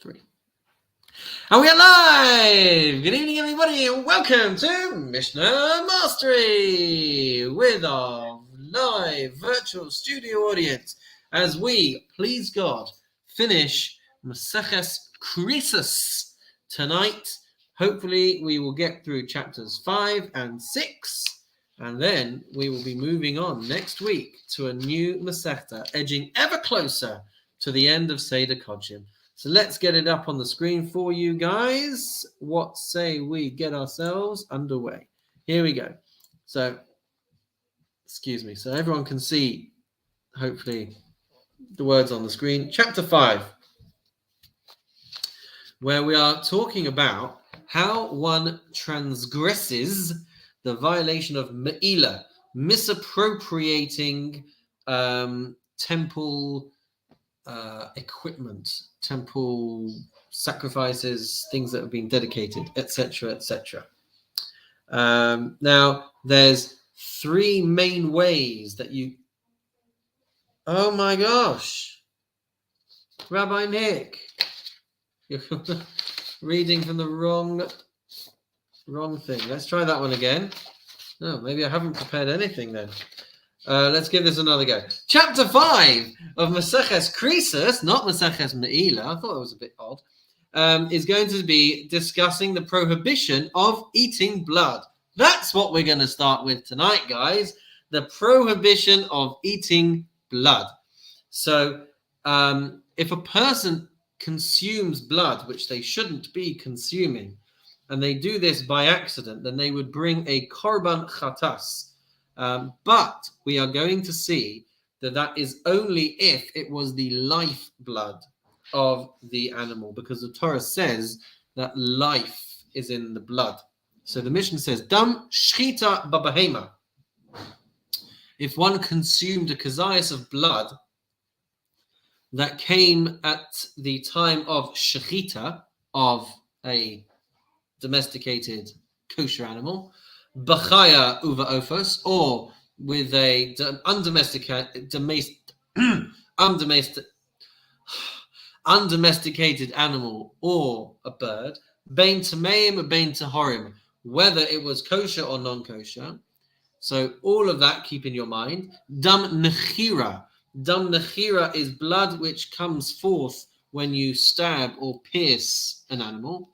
3. And we are live! Good evening, everybody, and welcome to Mishnah Mastery with our live virtual studio audience as we, please God, finish Maseches Kerisus tonight. Hopefully, we will get through chapters 5 and 6, and then we will be moving on next week to a new Masechta, edging ever closer to the end of Seder Kodshim. So let's get it up on the screen for you guys. What say we get ourselves underway? Here we go. So, excuse me. So everyone can see, hopefully, the words on the screen. Chapter 5, where we are talking about how one transgresses the violation of Me'ilah, misappropriating temple equipment, temple sacrifices, things that have been dedicated, etc., etc. Now, there's 3 main ways that you... Oh my gosh! Rabbi Nick! You're reading from the wrong thing. Let's try that one again. No, maybe I haven't prepared anything then. Let's give this another go. Chapter 5 of Maseches Kerisus, not Maseches Me'ilah, I thought that was a bit odd, is going to be discussing the prohibition of eating blood. That's what we're going to start with tonight, guys. The prohibition of eating blood. So, if a person consumes blood, which they shouldn't be consuming, and they do this by accident, then they would bring a korban chatas. But we are going to see that is only if it was the life blood of the animal, because the Torah says that life is in the blood. So the Mishnah says, Dam shchita babahema. If one consumed a kazayas of blood that came at the time of shechita, of a domesticated kosher animal, bachaya uva ofos, or with a undomesticated animal or a bird, bein tameim, bein tahorim, whether it was kosher or non-kosher. So all of that keep in your mind. Dam nechira. Dam nechira is blood which comes forth when you stab or pierce an animal.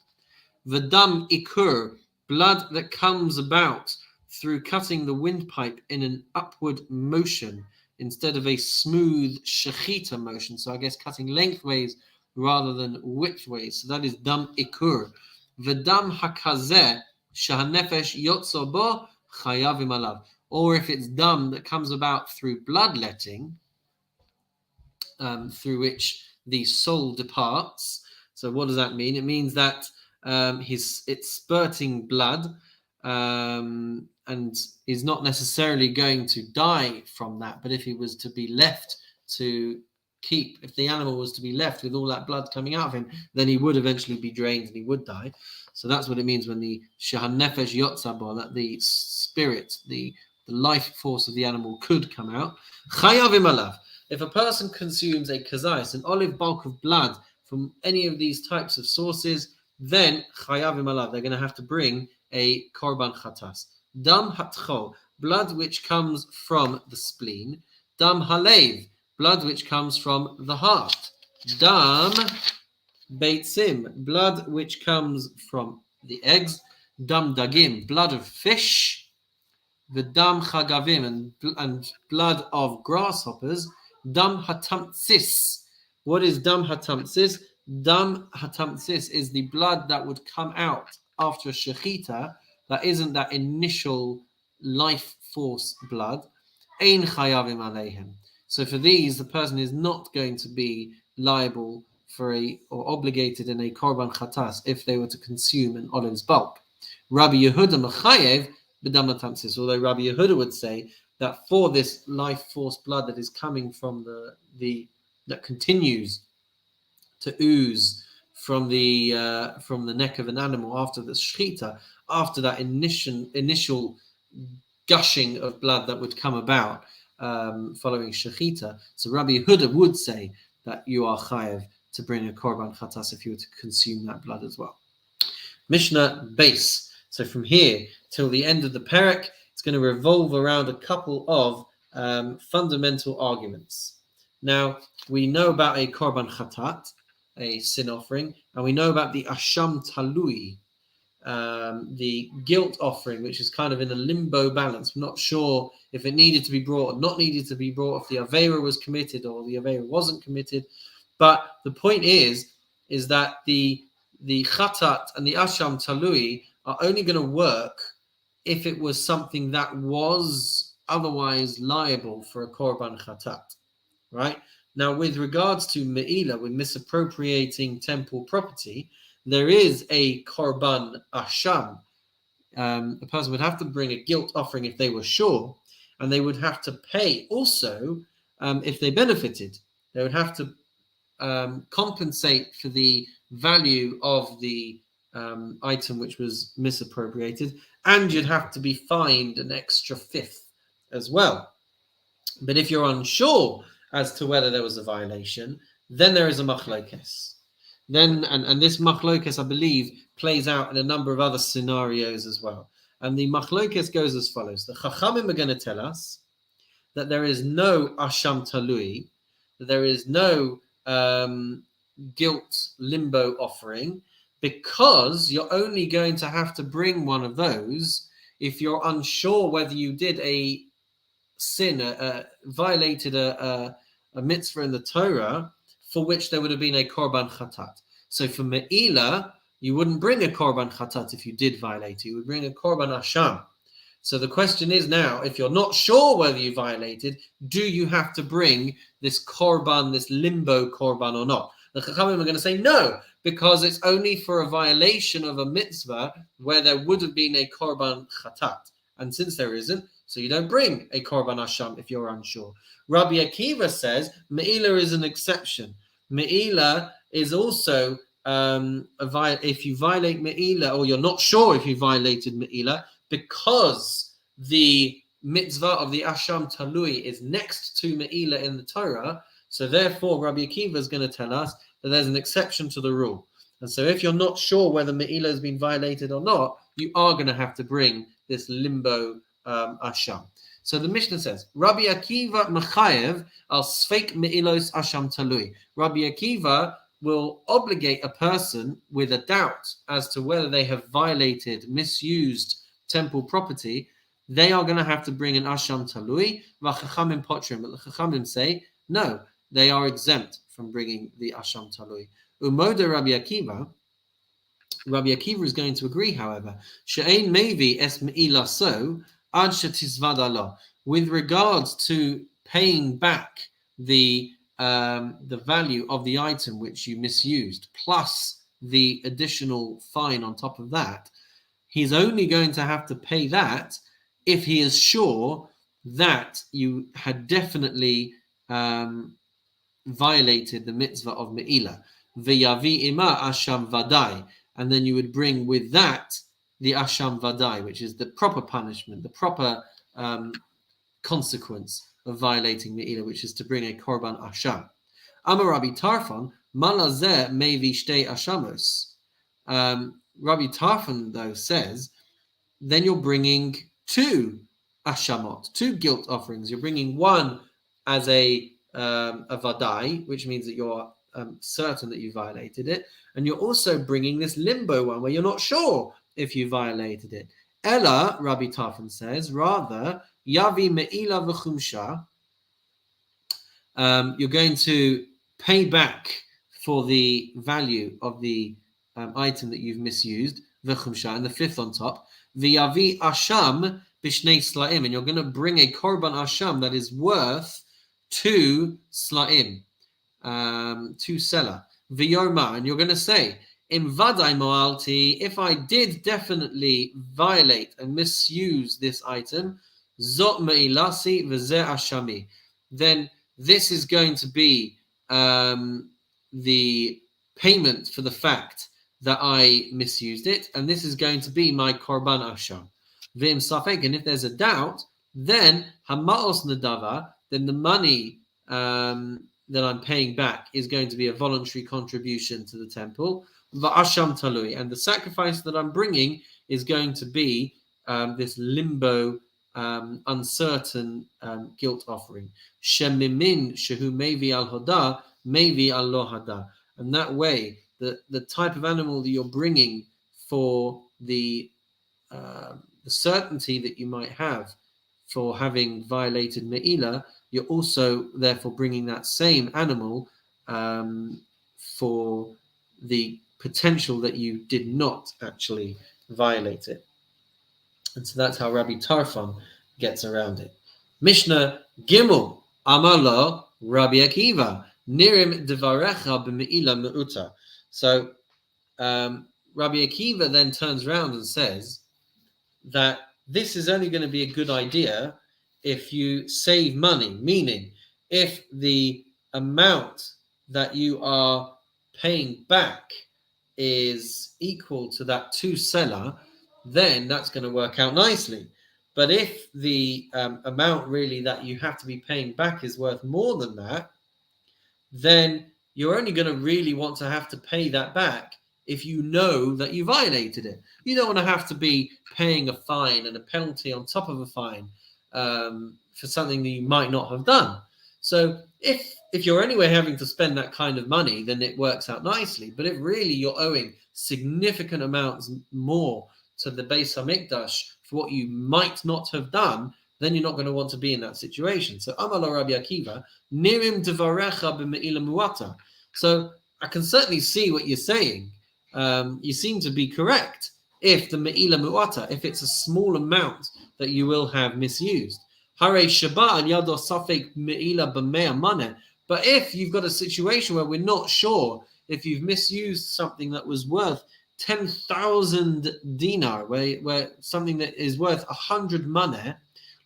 V'dam ikur, blood that comes about through cutting the windpipe in an upward motion instead of a smooth shechita motion. So I guess cutting lengthways rather than widthways. So that is dam ikur. V'dam hakazeh shahanefesh yotzo bo chayavim alav. Or if it's dam that comes about through bloodletting, through which the soul departs. So what does that mean? It means that it's spurting blood, and he's not necessarily going to die from that. But if he was to be left to keep, if the animal was to be left with all that blood coming out of him, then he would eventually be drained and he would die. So that's what it means when the shahan nefesh yotzabo, that the spirit, the life force of the animal could come out. Chayavim alav. If a person consumes a kazais, an olive bulk of blood from any of these types of sources, then chayavim alav, they're going to have to bring a korban chatas. Dam hatcho, blood which comes from the spleen. Dam halev, blood which comes from the heart. Dam beitzim, blood which comes from the eggs. Dam dagim, blood of fish. The dam chagavim, and blood of grasshoppers. Dam hatamtsis. What is dam hatamtsis? Dam hatamtsis is the blood that would come out after a shechita that isn't that initial life force blood. Ein chayavim aleihem. So for these, the person is not going to be liable for or obligated in a korban chatas if they were to consume an olive's bulk. Rabbi Yehuda mechayev b'dam hatamtsis. Although Rabbi Yehuda would say that for this life force blood that is coming from that continues to ooze from the neck of an animal after the shechita, after that initial gushing of blood that would come about following shechita. So Rabbi Yehuda would say that you are chayev to bring a korban chatas if you were to consume that blood as well. Mishnah base. So from here till the end of the perek, it's going to revolve around a couple of fundamental arguments. Now, we know about a korban chatat, a sin offering, and we know about the asham talui, the guilt offering, which is kind of in a limbo balance. We're not sure if it needed to be brought or not needed to be brought, if the Aveira was committed or the Aveira wasn't committed. But the point is that the Chatat and the Asham Talui are only going to work if it was something that was otherwise liable for a Korban Chatat, right? Now, with regards to Me'ila, with misappropriating temple property, there is a Korban Asham. A person would have to bring a guilt offering if they were sure, and they would have to pay also if they benefited. They would have to compensate for the value of the item which was misappropriated, and you'd have to be fined an extra fifth as well. But if you're unsure as to whether there was a violation, then there is a machlokes. Then, and this machlokes, I believe, plays out in a number of other scenarios as well. And the machlokes goes as follows. The Chachamim are going to tell us that there is no asham talui, that there is no guilt limbo offering, because you're only going to have to bring one of those if you're unsure whether you did a sin, violated a mitzvah in the Torah for which there would have been a korban chatat. So for Me'ila, you wouldn't bring a korban chatat if you did violate it. You would bring a korban asham. So the question is now, if you're not sure whether you violated, do you have to bring this korban, this limbo korban or not? The Chachamim are going to say no, because it's only for a violation of a mitzvah where there would have been a korban chatat. And since there isn't, so you don't bring a korban asham if you're unsure. Rabbi Akiva says Me'ila is an exception. Me'ila is also if you violate Me'ila, or you're not sure if you violated Me'ila, because the mitzvah of the Asham Talui is next to Me'ila in the Torah, so therefore Rabbi Akiva is going to tell us that there's an exception to the rule. And so if you're not sure whether Me'ila has been violated or not, you are going to have to bring this limbo Asham. So the Mishnah says, Rabbi Akiva Mechayev al Sfeik Me'ilos Asham Talui. Rabbi Akiva will obligate a person with a doubt as to whether they have violated, misused temple property. They are going to have to bring an Asham Talui, V'chachamim Potrim. But the Chachamim say, no, they are exempt from bringing the Asham Talui. Umoda Rabbi Akiva is going to agree, however, She'ein Mevi es Me'ila so, Ad She'tizvad Allah. With regards to paying back the value of the item which you misused, plus the additional fine on top of that, he's only going to have to pay that if he is sure that you had definitely violated the mitzvah of Me'ila. V'yavi ima asham vadai. And then you would bring with that the asham vadai, which is the proper punishment, the proper consequence of violating Me'ila, which is to bring a korban asham. Amar Rabbi Tarfon, malazeh mevi shtei ashamos. Rabbi Tarfon, though, says, then you're bringing two ashamot, two guilt offerings. You're bringing one as a vadai, which means that you're certain that you violated it, and you're also bringing this limbo one where you're not sure if you violated it. Ella, Rabbi Tarfon says, rather, yavi me'ila v'chumsha, you're going to pay back for the value of the item that you've misused, v'chumsha, and the fifth on top, v'yavi asham b'shnei sla'im, and you're going to bring a korban asham that is worth 2 sla'im, 2 selah, v'yorma, and you're going to say, in vadai mo'alti, if I did definitely violate and misuse this item, zot me'ilasi v'zeh ashami, then this is going to be the payment for the fact that I misused it, and this is going to be my korban asham. V'im safek, and if there's a doubt, then hamaos nadava, then the money that I'm paying back is going to be a voluntary contribution to the temple. Va'asham talui, and the sacrifice that I'm bringing is going to be this limbo, uncertain guilt offering. Shemimin shehu mevi al hoda, mevi al lo hada. And that way, the type of animal that you're bringing for the certainty that you might have for having violated Me'ilah, you're also therefore bringing that same animal for the potential that you did not actually violate it. And so that's how Rabbi Tarfon gets around it. Mishnah Gimel Amalo Rabbi Akiva Nirim Devarecha b'Me'ilah Me'uta. So Rabbi Akiva then turns around and says that this is only going to be a good idea if you save money, meaning if the amount that you are paying back is equal to that two seller, then that's going to work out nicely. But if the amount really that you have to be paying back is worth more than that, then you're only going to really want to have to pay that back if you know that you violated it. You don't want to have to be paying a fine and a penalty on top of a fine for something that you might not have done. So if you're anyway having to spend that kind of money, then it works out nicely. But if really you're owing significant amounts more to the Beis Hamikdash for what you might not have done, then you're not going to want to be in that situation. So Amar Rabbi Akiva, Nirim Devarecha b'Me'ilah Muata. So I can certainly see what you're saying. You seem to be correct. If the Me'ilah Muata, if it's a small amount that you will have misused. Hare Shaba and Yado Safek Me'ilah b'Mea Maneh. But if you've got a situation where we're not sure if you've misused something that was worth 10,000 dinar, where something that is worth 100 maneh,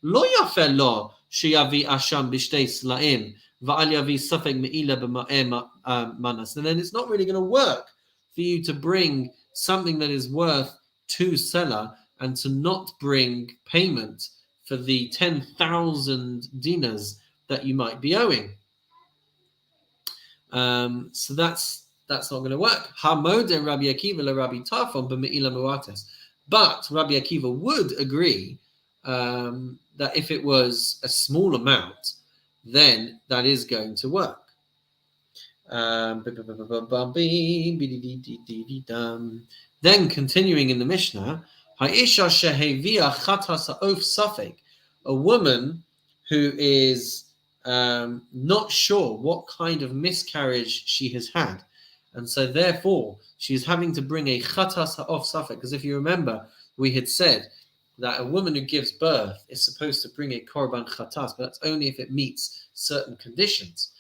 lo yafeh lo sheyavi asham b'shtei slaim va'al yavi safek me'ilah b'ma'eh manas. And then it's not really going to work for you to bring something that is worth two seller and to not bring payment for the 10,000 dinars that you might be owing. So that's not going to work. Hamode Rabbi Akiva le Rabbi Tarfon b'Me'ilah Muates. But Rabbi Akiva would agree that if it was a small amount, then that is going to work. Then continuing in the Mishnah, Ha'isha shehevia chatas ha'of safek, a woman who is not sure what kind of miscarriage she has had, and so therefore she's having to bring a chatas ha'of safek. Because if you remember, we had said that a woman who gives birth is supposed to bring a korban chatas, but that's only if it meets certain conditions.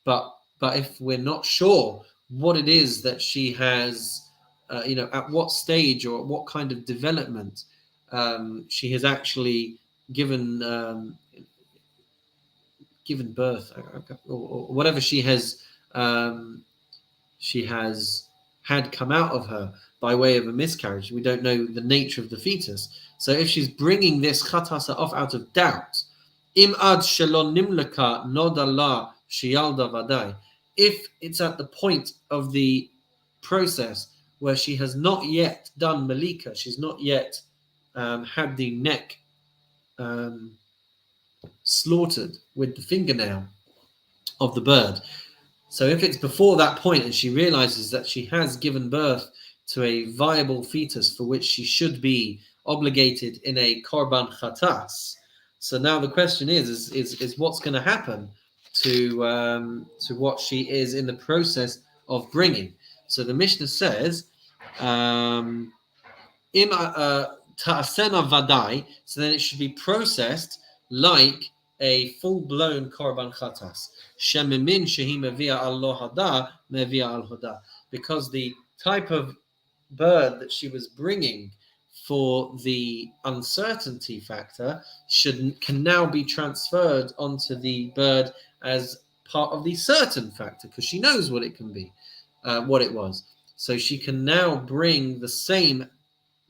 But if we're not sure what it is that she has, at what stage or what kind of development she has actually given birth, or whatever she has had come out of her by way of a miscarriage. We don't know the nature of the fetus. So if she's bringing this chatasa off out of doubt, im ad shelon nimlaka nodala sheyalda vadai, if it's at the point of the process where she has not yet done malika, she's not yet had the neck slaughtered with the fingernail of the bird. So if it's before that point and she realizes that she has given birth to a viable fetus for which she should be obligated in a korban chatas, so now the question is what's going to happen to what she is in the process of bringing. So the Mishnah says, im ta'asena vadai, so then it should be processed like a full-blown korban chatas. Shemimin shehi mevia al lo hada mevia al hoda, because the type of bird that she was bringing for the uncertainty factor can now be transferred onto the bird as part of the certain factor, because she knows what it can be, what it was. So she can now bring the same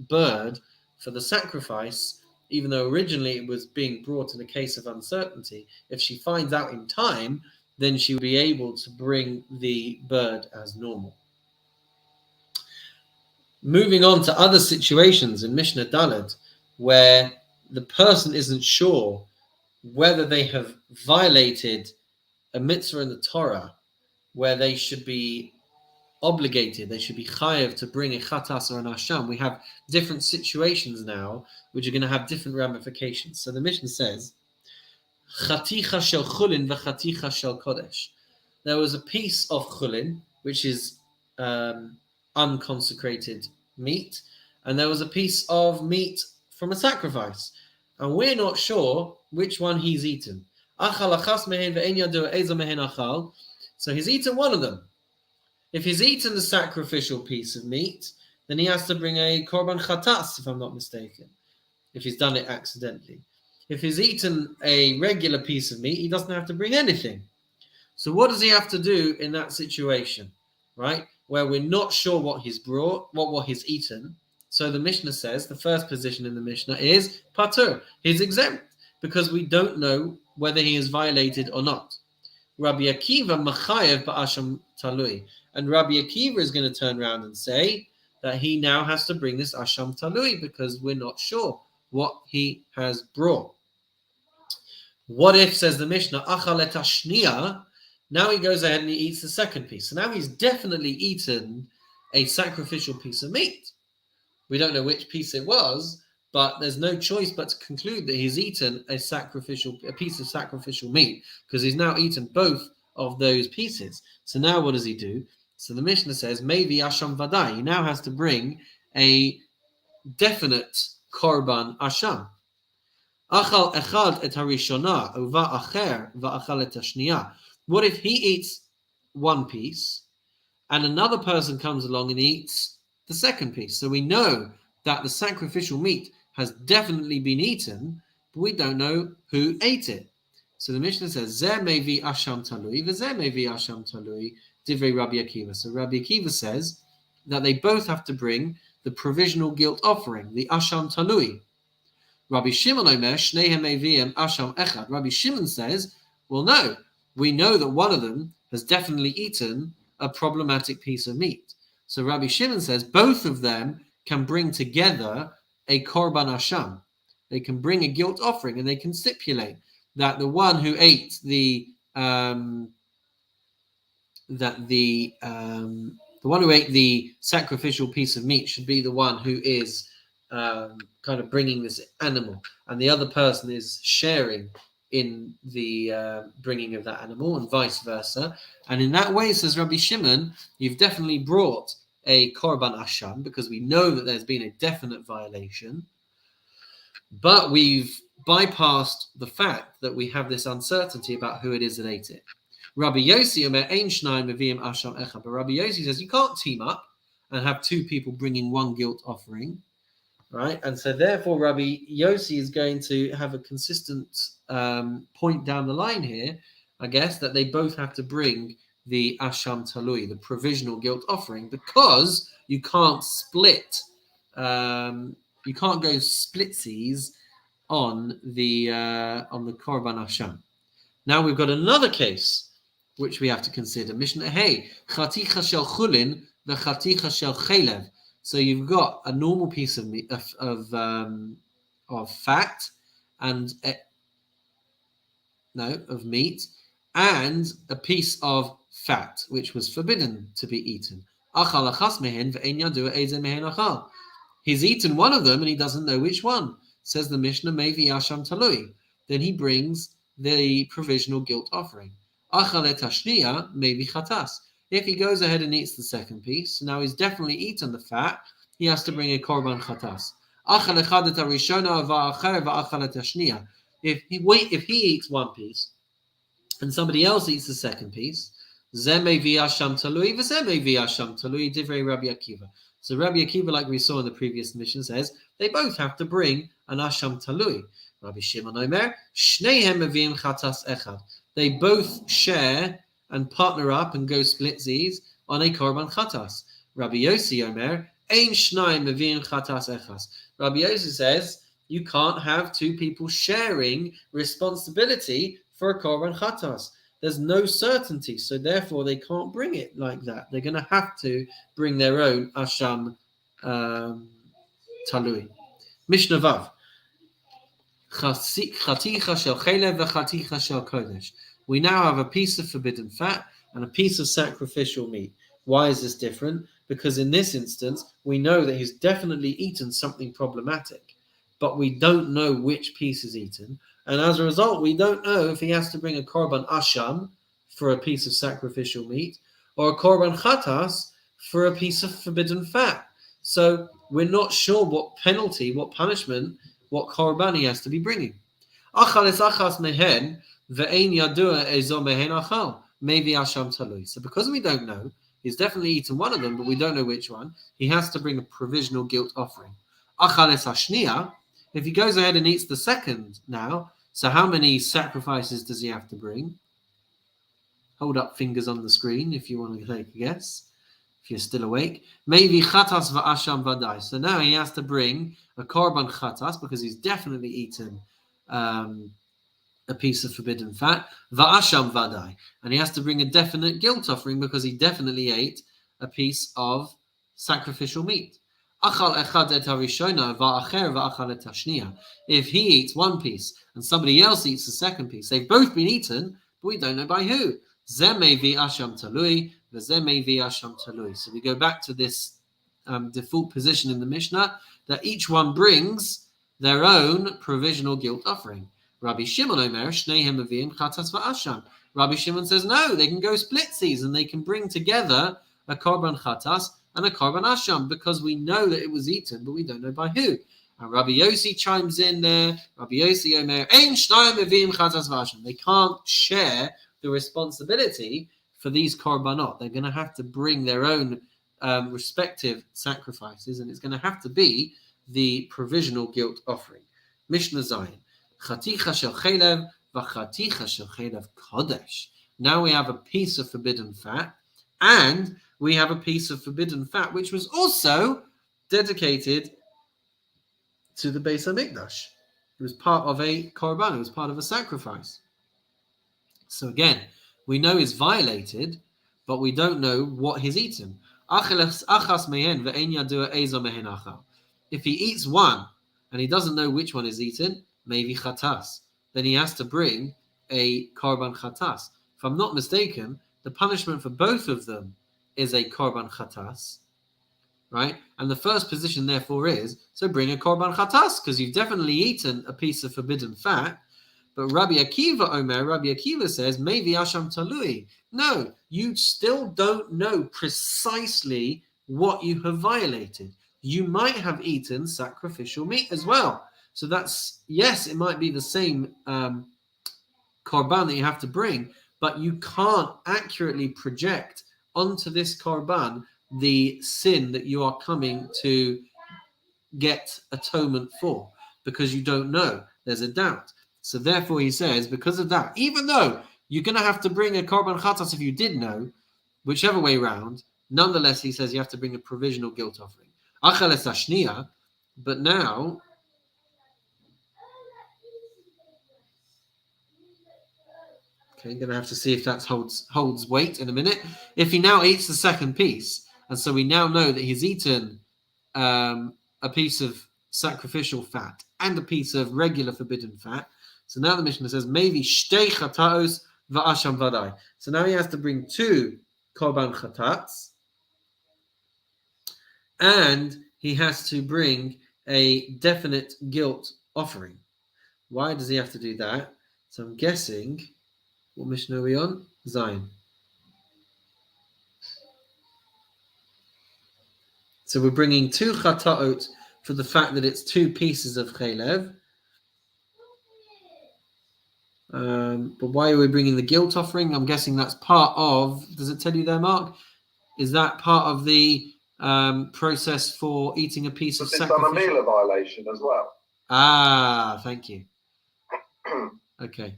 bird for the sacrifice, even though originally it was being brought in a case of uncertainty. If she finds out in time then she would be able to bring the bird as normal. Moving on to other situations in Mishnah Daled, where the person isn't sure whether they have violated a mitzvah in the Torah, where they should be obligated, they should be chayav to bring a chatas or an asham. We have different situations now which are going to have different ramifications. So the Mishnah says, chaticha shel chulin v'chaticha shel kodesh. There was a piece of chulin, which is unconsecrated meat, and there was a piece of meat from a sacrifice, and we're not sure which one he's eaten. So he's eaten one of them. If he's eaten the sacrificial piece of meat, then he has to bring a korban chatas, if I'm not mistaken, if he's done it accidentally. If he's eaten a regular piece of meat, he doesn't have to bring anything. So what does he have to do in that situation, right? Where we're not sure what he's brought, what he's eaten. So the Mishnah says, the first position in the Mishnah is patur. He's exempt because we don't know whether he has violated or not. Rabbi Akiva machayev ba'asham talui. And Rabbi Akiva is going to turn around and say that he now has to bring this asham talui because we're not sure what he has brought. What if, says the Mishnah, achal etashniya, now he goes ahead and he eats the second piece. So now he's definitely eaten a sacrificial piece of meat. We don't know which piece it was, but there's no choice but to conclude that he's eaten a piece of sacrificial meat because he's now eaten both of those pieces. So now what does he do? So the Mishnah says, maybe asham vadai. He now has to bring a definite korban asham. Achal echad et harishona uva acher va'achal et hashniya. What if he eats one piece and another person comes along and eats the second piece? So we know that the sacrificial meat has definitely been eaten, but we don't know who ate it. So the Mishnah says, Zeh mevi asham talui, v'zeh mevi asham talui, divrei Rabbi Akiva. So Rabbi Akiva says that they both have to bring the provisional guilt offering, the asham talui. Rabbi Shimon omer, shnehem meviim asham echad. Rabbi Shimon says, well, no, we know that one of them has definitely eaten a problematic piece of meat. So Rabbi Shimon says both of them can bring together a korban asham. They can bring a guilt offering, and they can stipulate that the one who ate the sacrificial piece of meat should be the one who is kind of bringing this animal, and the other person is sharing in the bringing of that animal, and vice versa. And in that way, says Rabbi Shimon, you've definitely brought a korban asham because we know that there's been a definite violation, but we've bypassed the fact that we have this uncertainty about who it is that ate it. Rabbi Yossi omer ein shnayim meviim asham echad. But Rabbi Yossi says you can't team up and have two people bringing one guilt offering, right? And so therefore Rabbi Yossi is going to have a consistent point down the line here, I guess, that they both have to bring the asham talui, the provisional guilt offering, because you can't split, you can't go splitsies on the korban asham. Now we've got another case which we have to consider. Mishnah hey, chaticha shel chulin v'chaticha shel chelev. So you've got a normal piece of meat, of fat and of meat, and a piece of fat which was forbidden to be eaten. He's eaten one of them and he doesn't know which one. Says the Mishnah, Mevi Asham Talui. Then he brings the provisional guilt offering. Achalet Hashniya, Mevi Chatas. If he goes ahead and eats the second piece, now he's definitely eaten the fat, he has to bring a korban chatas. If he eats one piece and somebody else eats the second piece, so Rabbi Akiva, like we saw in the previous mission, says they both have to bring an asham talui. Rabbi Shimon omer, shnehem meviim chatas echad. They both share and partner up and go splitsies on a korban chatas. Rabbi Yossi omer, ein shnayim meviim chatas echas. Rabbi Yossi says you can't have two people sharing responsibility for a korban chatas. there's no certainty. So therefore, they can't bring it like that. They're going to have to bring their own asham talui. Mishnah Vav. We now have a piece of forbidden fat and a piece of sacrificial meat. Why is this different? Because in this instance, we know that he's definitely eaten something problematic, but we don't know which piece is eaten. And as a result, we don't know if he has to bring a korban asham for a piece of sacrificial meat or a korban chatas for a piece of forbidden fat. So we're not sure what penalty, what punishment, what korban he has to be bringing. So because we don't know, he's definitely eaten one of them, but we don't know which one, he has to bring a provisional guilt offering. If he goes ahead and eats the second now, so how many sacrifices does he have to bring? Hold up fingers on the screen if you want to take a guess, if you're still awake. Maybe chatas va'asham vadai. So now he has to bring a korban chatas because he's definitely eaten a piece of forbidden fat, va'asham vadai. And he has to bring a definite guilt offering because he definitely ate a piece of sacrificial meat. If he eats one piece and somebody else eats the second piece, they've both been eaten, but we don't know by who. So we go back to this default position in the Mishnah that each one brings their own provisional guilt offering. Rabbi Shimon Omer, Shneihem Avim Chatas va'asham. Rabbi Shimon says no, they can go splitsies and they can bring together a korban chatas and a korban asham because we know that it was eaten, but we don't know by who. And Rabbi Yossi chimes in there. Rabbi Yossi Omer, Ein Shnayim Avim Chatas va'asham. They can't share the responsibility for these korbanot. They're going to have to bring their own respective sacrifices, and it's going to have to be the provisional guilt offering. Mishnah Zayin. Chaticha shel chelev v'chaticha shel chelev kodesh. Now we have a piece of forbidden fat, and we have a piece of forbidden fat which was also dedicated to the Beis HaMikdash. It was part of a korban. It was part of a sacrifice. So again, we know it's violated, but we don't know what he's eaten. If he eats one and he doesn't know which one is eaten, maybe chatas, then he has to bring a korban chatas. If I'm not mistaken, the punishment for both of them is a korban chatas, right? And the first position therefore is, so bring a korban chatas, because you've definitely eaten a piece of forbidden fat. But Rabbi Akiva says, maybe asham talui. No, you still don't know precisely what you have violated. You might have eaten sacrificial meat as well. So that's, yes, it might be the same korban that you have to bring, but you can't accurately project onto this korban the sin that you are coming to get atonement for, because you don't know. There's a doubt. So therefore he says, because of that, even though you're going to have to bring a korban chatas if you did know, whichever way round, nonetheless he says you have to bring a provisional guilt offering. Achales ashniya, but now okay, going to have to see if that holds weight in a minute. If he now eats the second piece, and so we now know that he's eaten a piece of sacrificial fat and a piece of regular forbidden fat. So now the Mishnah says, maybe shtei chataos va'asham vadai. So now he has to bring two korban chatats, and he has to bring a definite guilt offering. Why does he have to do that? So I'm guessing, what Mishnah are we on? Zion. So we're bringing two chataot for the fact that it's two pieces of chelev. But why are we bringing the guilt offering? I'm guessing that's part of, does it tell you there, Mark? Is that part of the process for eating a piece of sacrifice? It's done a meal violation as well. Ah, thank you. Okay.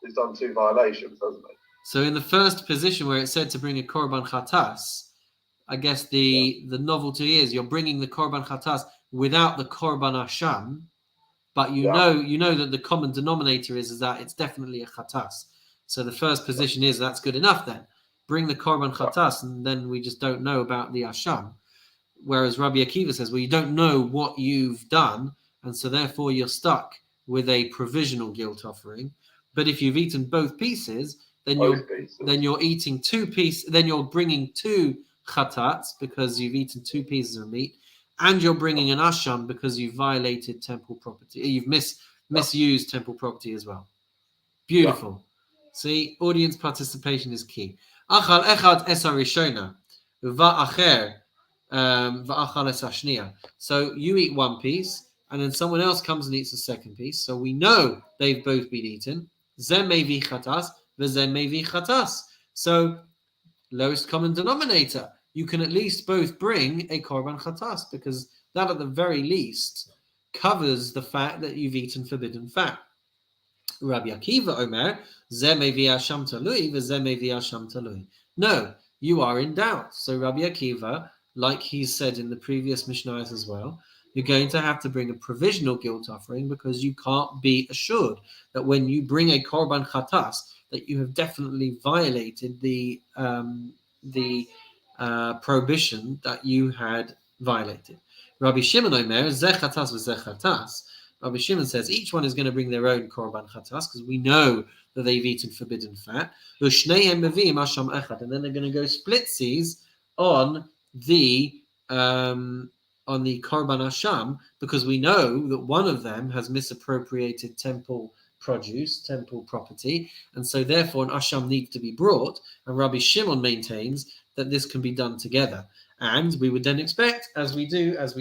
It's done two violations, hasn't it? So in the first position where it said to bring a korban chatas, I guess the novelty is you're bringing the korban chatas without the korban asham, but you know that the common denominator is that it's definitely a chatas. So the first position is that's good enough then. Bring the Korban Chatas, and then we just don't know about the Asham. Whereas Rabbi Akiva says, well, you don't know what you've done, and so therefore you're stuck with a provisional guilt offering. But if you've eaten both pieces, then you're eating two pieces. Then you're bringing two chatats because you've eaten two pieces of meat, and you're bringing an asham because you've violated temple property. You've misused temple property as well. Beautiful. See, audience participation is key. Achal echad esa rishona va'acher va'achal esa shniya. So you eat one piece, and then someone else comes and eats the second piece. So we know they've both been eaten. Zeh mevi chatas v'zeh mevi chatas. So lowest common denominator. You can at least both bring a korban chatas because that, at the very least, covers the fact that you've eaten forbidden fat. Rabbi Akiva Omer, Zeh mevi asham talui v'zeh mevi asham talui. No, you are in doubt. So Rabbi Akiva, like he said in the previous Mishnah as well, you're going to have to bring a provisional guilt offering because you can't be assured that when you bring a korban chatas that you have definitely violated the prohibition that you had violated. Rabbi Shimon Omer, Zeh chatas v'zeh chatas. Rabbi Shimon says each one is going to bring their own korban chatas because we know that they've eaten forbidden fat. And then they're going to go splitsies on the korban asham because we know that one of them has misappropriated temple produce, temple property, and so therefore an asham needs to be brought. And Rabbi Shimon maintains that this can be done together. And we would then expect, as we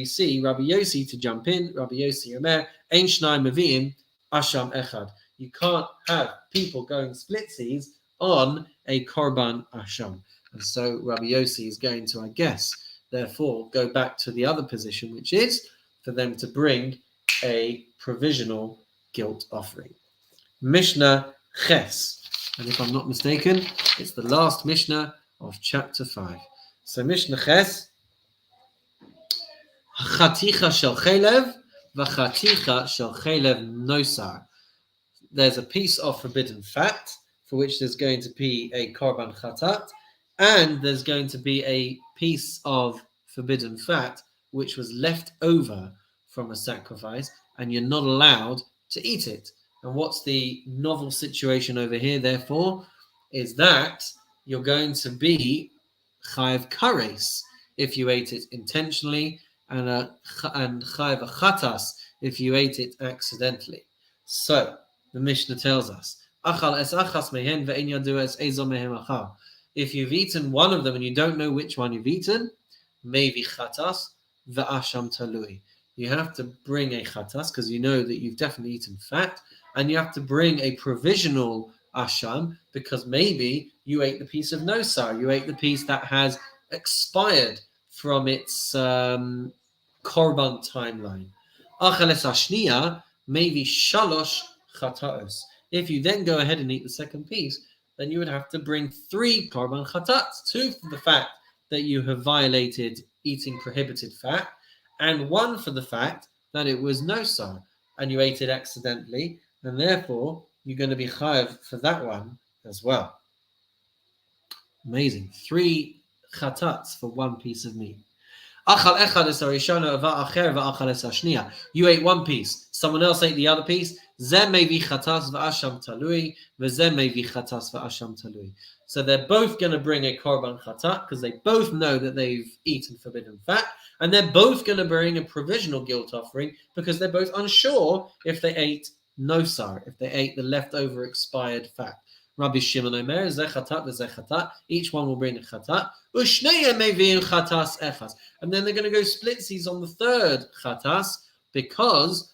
see Rabbi Yossi to jump in. Rabbi Yossi Omer, Ein Shnai Meviim Asham Echad. You can't have people going splitsies on a korban asham. And so Rabbi Yossi is going to, I guess, therefore go back to the other position, which is for them to bring a provisional guilt offering. Mishnah Ches. And if I'm not mistaken, it's the last Mishnah of chapter 5. So Mishnah Ches, Chaticha shel chelev v'chaticha shel chelev nosar. There's a piece of forbidden fat for which there's going to be a korban chatat, and there's going to be a piece of forbidden fat which was left over from a sacrifice, and you're not allowed to eat it. And what's the novel situation over here, therefore, is that you're going to be chayav kares if you ate it intentionally, and chayav chatas if you ate it accidentally. So the Mishnah tells us, achal es achas mehen ve'en yadu es ezo mehem achal. If you've eaten one of them and you don't know which one you've eaten, mevi chatas ve'asham talui. You have to bring a chatas because you know that you've definitely eaten fat, and you have to bring a provisional asham because maybe you ate the piece of nosar, you ate the piece that has expired from its korban timeline. Acheles ashniya maybe shalosh chataos. If you then go ahead and eat the second piece, then you would have to bring 3 korban chatats, 2 for the fact that you have violated eating prohibited fat, and 1 for the fact that it was nosar and you ate it accidentally, and therefore you're going to be chayav for that one as well. Amazing. 3 chatats for 1 piece of meat. You ate 1 piece, someone else ate the other piece. So they're both going to bring a korban chatat because they both know that they've eaten forbidden fat, and they're both going to bring a provisional guilt offering because they're both unsure if they ate nosar, if they ate the leftover expired fat. Rabbi Shimon Omer, zechatat v'zechatat. Each one will bring a chatat. Ushneya mevi'in chatas echas. And then they're going to go splitsies on the 3rd chatas because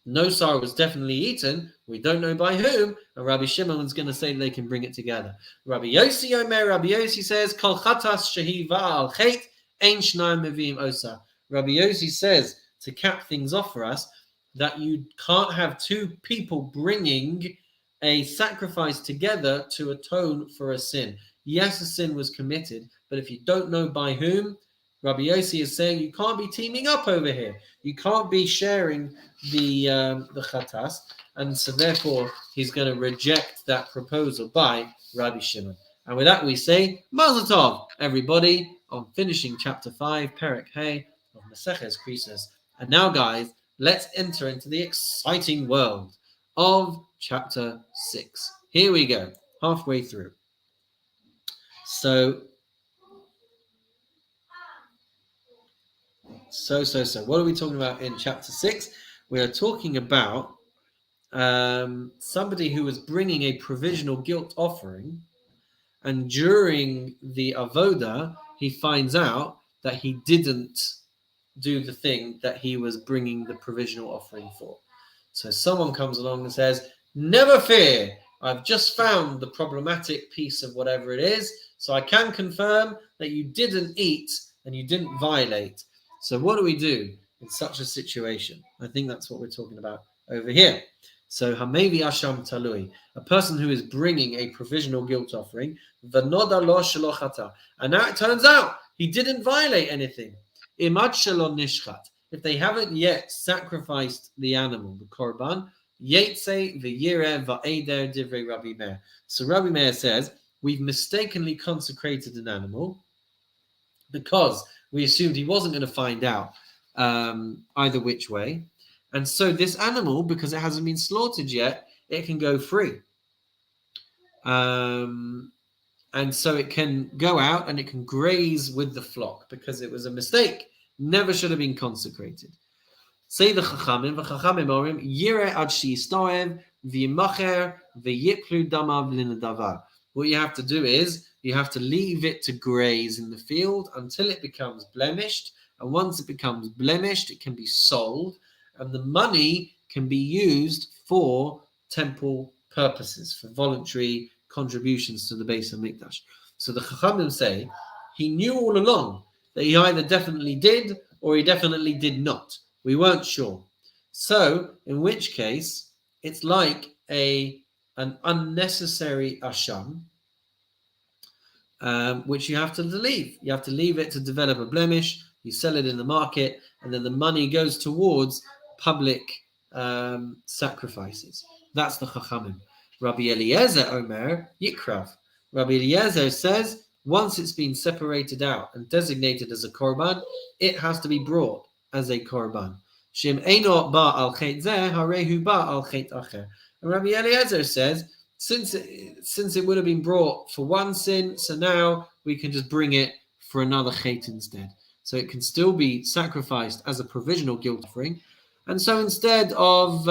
nosar was definitely eaten. We don't know by whom. And Rabbi Shimon is going to say they can bring it together. Rabbi Yossi Omer, Rabbi Yossi says, Kol chatas shehi va'al chet ein shnayim mevi'im osa. Rabbi Yossi says, to cap things off for us, that you can't have 2 people bringing a sacrifice together to atone for a sin. Yes, a sin was committed, but if you don't know by whom, Rabbi Yossi is saying you can't be teaming up over here. You can't be sharing the chatas, and so therefore he's going to reject that proposal by Rabbi Shimon. And with that we say, Mazel Tov, everybody, on finishing chapter 5, Perek Hey of Maseches Kerisus. And now, guys, let's enter into the exciting world of chapter 6. Here we go, halfway through. So, what are we talking about in chapter 6? We are talking about somebody who was bringing a provisional guilt offering, and during the avoda, he finds out that he didn't do the thing that he was bringing the provisional offering for. So someone comes along and says, never fear, I've just found the problematic piece of whatever it is, so I can confirm that you didn't eat and you didn't violate. So what do we do in such a situation? I think that's what we're talking about over here. So Hamevi Asham Talui, a person who is bringing a provisional guilt offering, Vanoda lo shelo chata, and now it turns out he didn't violate anything. Imad shelo nishchat, if they haven't yet sacrificed the animal, the korban, Yetze v'yireh va'eder divrei Rabbi Meir. So Rabbi Meir says, we've mistakenly consecrated an animal because we assumed he wasn't going to find out either which way. And so this animal, because it hasn't been slaughtered yet, it can go free. And so it can go out and it can graze with the flock because it was a mistake. Never should have been consecrated. Say the Chachamim, orim, yireh ad sheyistarev, v'yimacher, v'yiplu damav linadavar. What you have to do is, you have to leave it to graze in the field until it becomes blemished. And once it becomes blemished, it can be sold. And the money can be used for temple purposes, for voluntary contributions to the Beis HaMikdash. So the Chachamim say, he knew all along that he either definitely did or he definitely did not. We weren't sure. So, in which case, it's like an unnecessary asham, which you have to leave. You have to leave it to develop a blemish. You sell it in the market, and then the money goes towards public sacrifices. That's the Chachamim. Rabbi Eliezer Omer Yikrav. Rabbi Eliezer says, once it's been separated out and designated as a korban, it has to be brought as a korban. Shem eino ba al chet zeh, harehu ba al chet acher. And Rabbi Eliezer says, since it would have been brought for one sin, so now we can just bring it for another chet instead. So it can still be sacrificed as a provisional guilt offering. And so instead of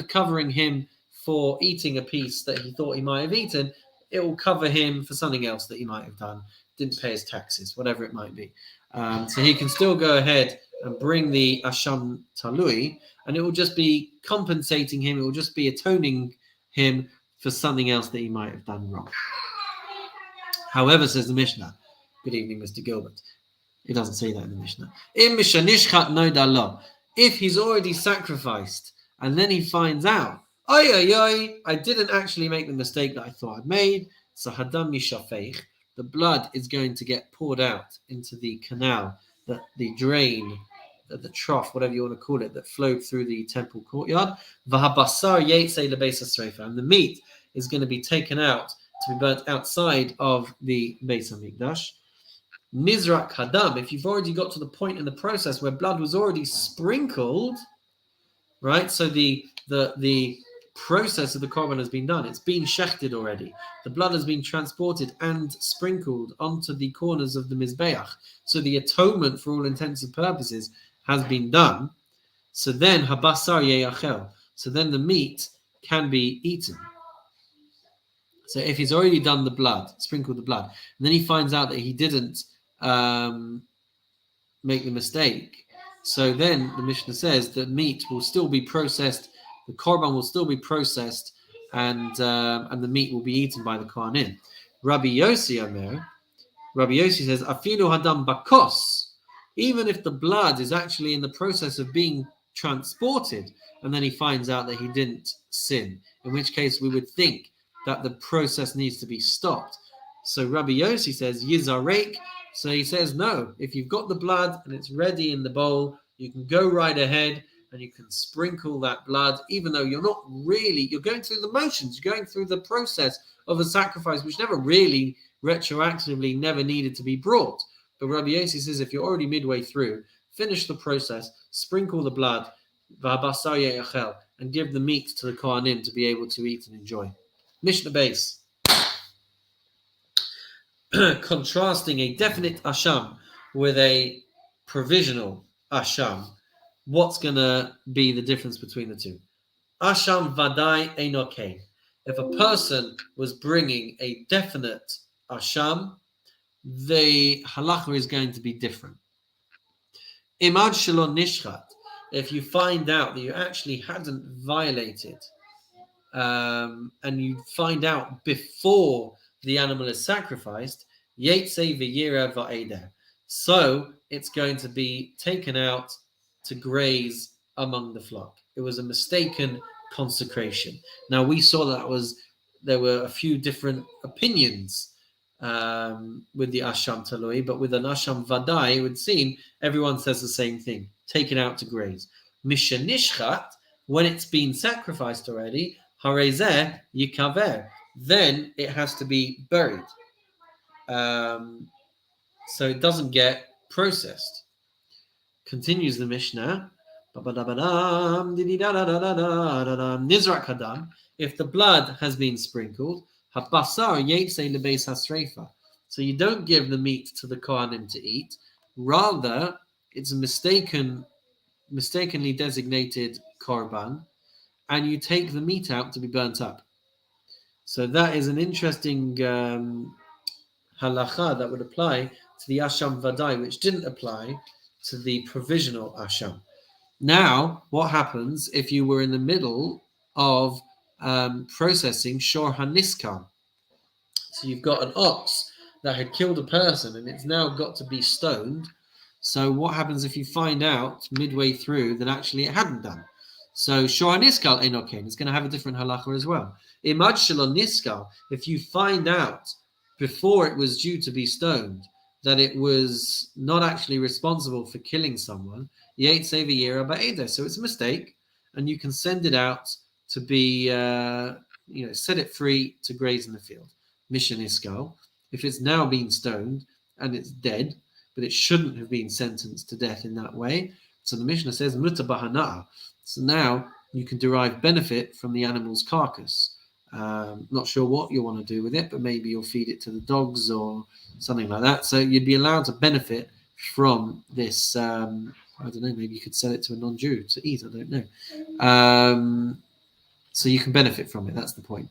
covering him for eating a piece that he thought he might have eaten, it will cover him for something else that he might have done, didn't pay his taxes, whatever it might be. So he can still go ahead and bring the Asham Talui, and it will just be compensating him, it will just be atoning him for something else that he might have done wrong. However, says the Mishnah, good evening, Mr. Gilbert, it doesn't say that in the Mishnah. If he's already sacrificed and then he finds out, I didn't actually make the mistake that I thought I'd made, so hadam mishafeich, the blood is going to get poured out into the canal, the drain, the trough, whatever you want to call it, that flowed through the temple courtyard. V'habasar yetze lebeis hasreifa, and the meat is going to be taken out to be burnt outside of the Beis HaMikdash. Nizrak hadam, if you've already got to the point in the process where blood was already sprinkled, right? So the process of the korban has been done. It's been shechted already. The blood has been transported and sprinkled onto the corners of the mizbeach. So the atonement, for all intents and purposes, has been done. So then habasar yeyachel. So then the meat can be eaten. So if he's already done the blood, sprinkled the blood, and then he finds out that he didn't make the mistake, so then the Mishnah says that meat will still be processed, the korban will still be processed, and the meat will be eaten by the kohanim. Rabbi Yossi Omer, Rabbi Yossi says, afilu hadam bakos, even if the blood is actually in the process of being transported, and then he finds out that he didn't sin, in which case we would think that the process needs to be stopped. So Rabbi Yossi says, Yizarek. So he says, no, if you've got the blood and it's ready in the bowl, you can go right ahead and you can sprinkle that blood, even though you're going through the motions, you're going through the process of a sacrifice, which never really retroactively never needed to be brought. But Rabbi Yossi says if you're already midway through, finish the process, sprinkle the blood, and give the meat to the Kohanim to be able to eat and enjoy. Mishnah base. Contrasting a definite asham with a provisional asham, what's going to be the difference between the two? Asham vadai einokein. If a person was bringing a definite asham, the halacha is going to be different. Imad shalon nishchat. If you find out that you actually hadn't violated, and you find out before the animal is sacrificed, yetze v'yira va'eder. So it's going to be taken out to graze among the flock. It was a mistaken consecration. Now we saw there were a few different opinions with the asham talui, but with an asham vadai, it would seem everyone says the same thing: taken out to graze. Mishanishchat, when it's been sacrificed already, harezeh yikaver, then it has to be buried, so it doesn't get processed. Continues the Mishnah. Nizrak hadam. If the blood has been sprinkled, habasar yetze lebeis hasreifa. So you don't give the meat to the kohanim to eat. Rather, it's a mistakenly designated korban, and you take the meat out to be burnt up. So that is an interesting halacha that would apply to the asham vadai, which didn't apply to the provisional asham. Now, what happens if you were in the middle of processing shor haniskal? So you've got an ox that had killed a person and it's now got to be stoned. So what happens if you find out midway through that actually it hadn't done? So shor haniskal enoken is going to have a different halacha as well. Imad shalon niskal, if you find out before it was due to be stoned that it was not actually responsible for killing someone, so it's a mistake, and you can send it out to be, set it free to graze in the field. Mission iskal, if it's now been stoned and it's dead, but it shouldn't have been sentenced to death in that way. So the Mishnah says muta bahana. So now you can derive benefit from the animal's carcass. Not sure what you want to do with it, but maybe you'll feed it to the dogs or something like that. So you'd be allowed to benefit from this. I don't know, maybe you could sell it to a non-Jew to eat. I don't know. So you can benefit from it. That's the point.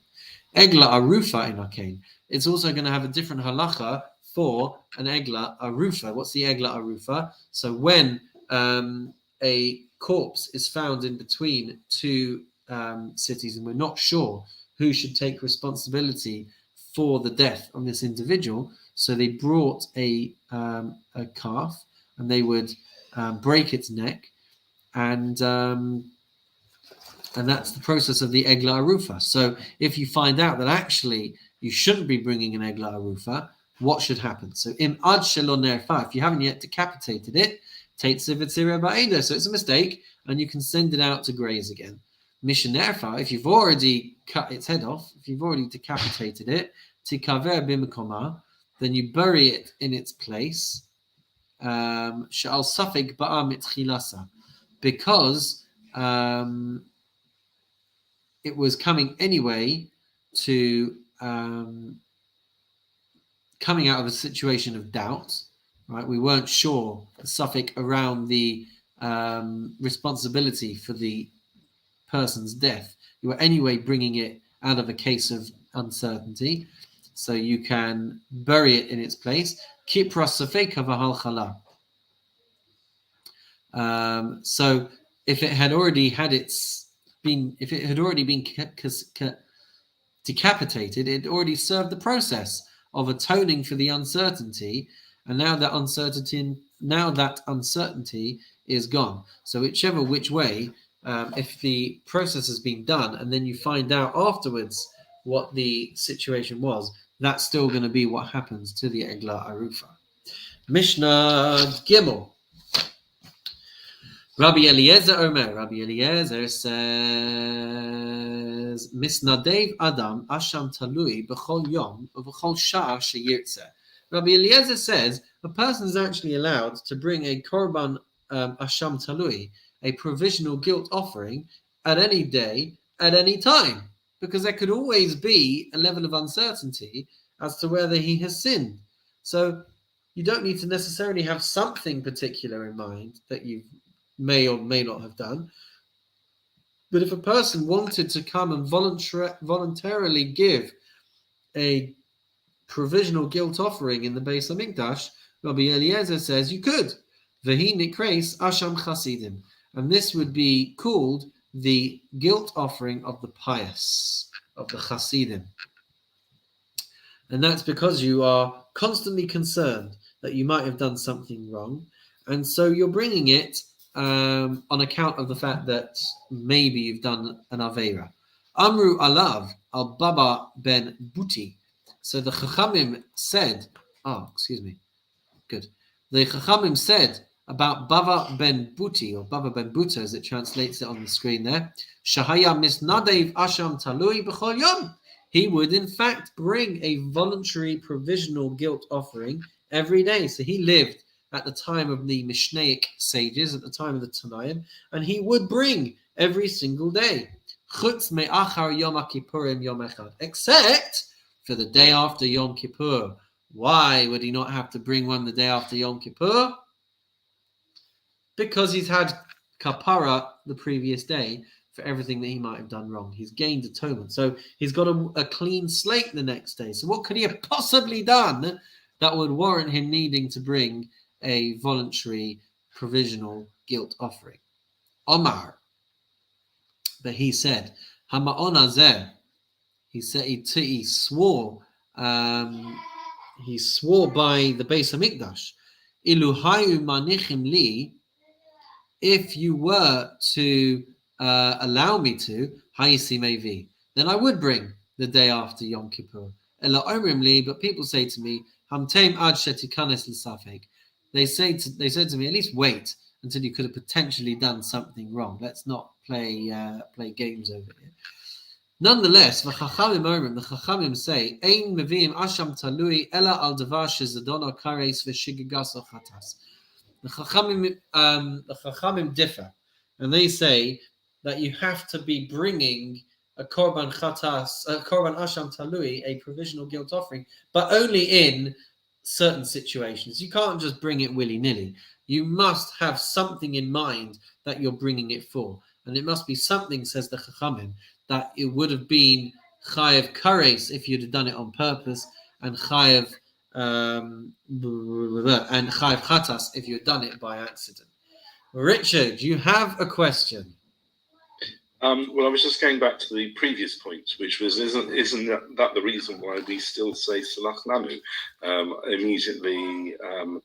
Egla arufa in arcane. It's also going to have a different halacha for an egla arufa. What's the egla arufa? So when a corpse is found in between two cities and we're not sure who should take responsibility for the death of this individual, so they brought a calf and they would break its neck, and that's the process of the egla arufa. So if you find out that actually you shouldn't be bringing an egla arufa, what should happen? So im ad shelo nerfa, if you haven't yet decapitated it, so it's a mistake, and you can send it out to graze again. Mishanerfa, if you've already cut its head off, if you've already decapitated it, tikaver bimkoma, then you bury it in its place. Sha'al safek ba'am itchilasa, because it was coming anyway to coming out of a situation of doubt, right? We weren't sure the suffix around the responsibility for the person's death. You were anyway bringing it out of a case of uncertainty, so you can bury it in its place. Kipra safeka v'hal chala. So if it had already been decapitated, it already served the process of atoning for the uncertainty, and now that uncertainty is gone. So which way, if the process has been done and then you find out afterwards what the situation was, that's still going to be what happens to the egla arufa. Mishnah Gimel. Rabbi Eliezer Omer. Rabbi Eliezer says, Misnadev Adam Asham Talui B'chol Yom V'chol Sha'ar Sheyirtze. Rabbi Eliezer says a person is actually allowed to bring a korban Asham Talui, a provisional guilt offering, at any day, at any time, because there could always be a level of uncertainty as to whether he has sinned. So you don't need to necessarily have something particular in mind that you may or may not have done. But if a person wanted to come and voluntarily give a provisional guilt offering in the Beis Hamikdash, Rabbi Eliezer says you could. Vehi nikreis asham chasidim, and this would be called the guilt offering of the pious, of the chasidim. And that's because you are constantly concerned that you might have done something wrong, and so you're bringing it on account of the fact that maybe you've done an aveira. Amru alav al Baba ben Buti. So the Chachamim said, the Chachamim said about Baba ben Buti, or Baba ben Buta as it translates it on the screen there, Shahaya misnadev asham talui b'chol yom. He would in fact bring a voluntary provisional guilt offering every day. So he lived at the time of the Mishnaic sages, at the time of the Tanaim, and he would bring every single day. Chutz me'achar Yom HaKippurim Yom Echad, except for the day after Yom Kippur. Why would he not have to bring one the day after Yom Kippur? Because he's had kapara the previous day for everything that he might have done wrong. He's gained atonement. So he's got a clean slate the next day. So what could he have possibly done that would warrant him needing to bring a voluntary provisional guilt offering? Omar. But he said, Hama'on Azeh. He said he swore by the Beis Hamikdash. Ilu hayu manichim li, if you were to allow me to, hayisi mevi, then I would bring the day after Yom Kippur. Ela omrim li, but people say to me, hamteim ad shetikanes l'safek. They said to me, at least wait until you could have potentially done something wrong. Let's not play games over here. Nonetheless, the Chachamim say, Ein meviim asham talui ela al davar shezadono kares v'shigigas o chatas. The Chachamim differ, and they say that you have to be bringing a korban chatas, a korban asham talui, a provisional guilt offering, but only in certain situations. You can't just bring it willy-nilly. You must have something in mind that you're bringing it for, and it must be something, says the Chachamim, that it would have been chayav kares if you'd have done it on purpose, and chayav chatas if you had done it by accident. Richard, you have a question. Well, I was just going back to the previous point, which was, isn't that the reason why we still say Salach Lanu immediately in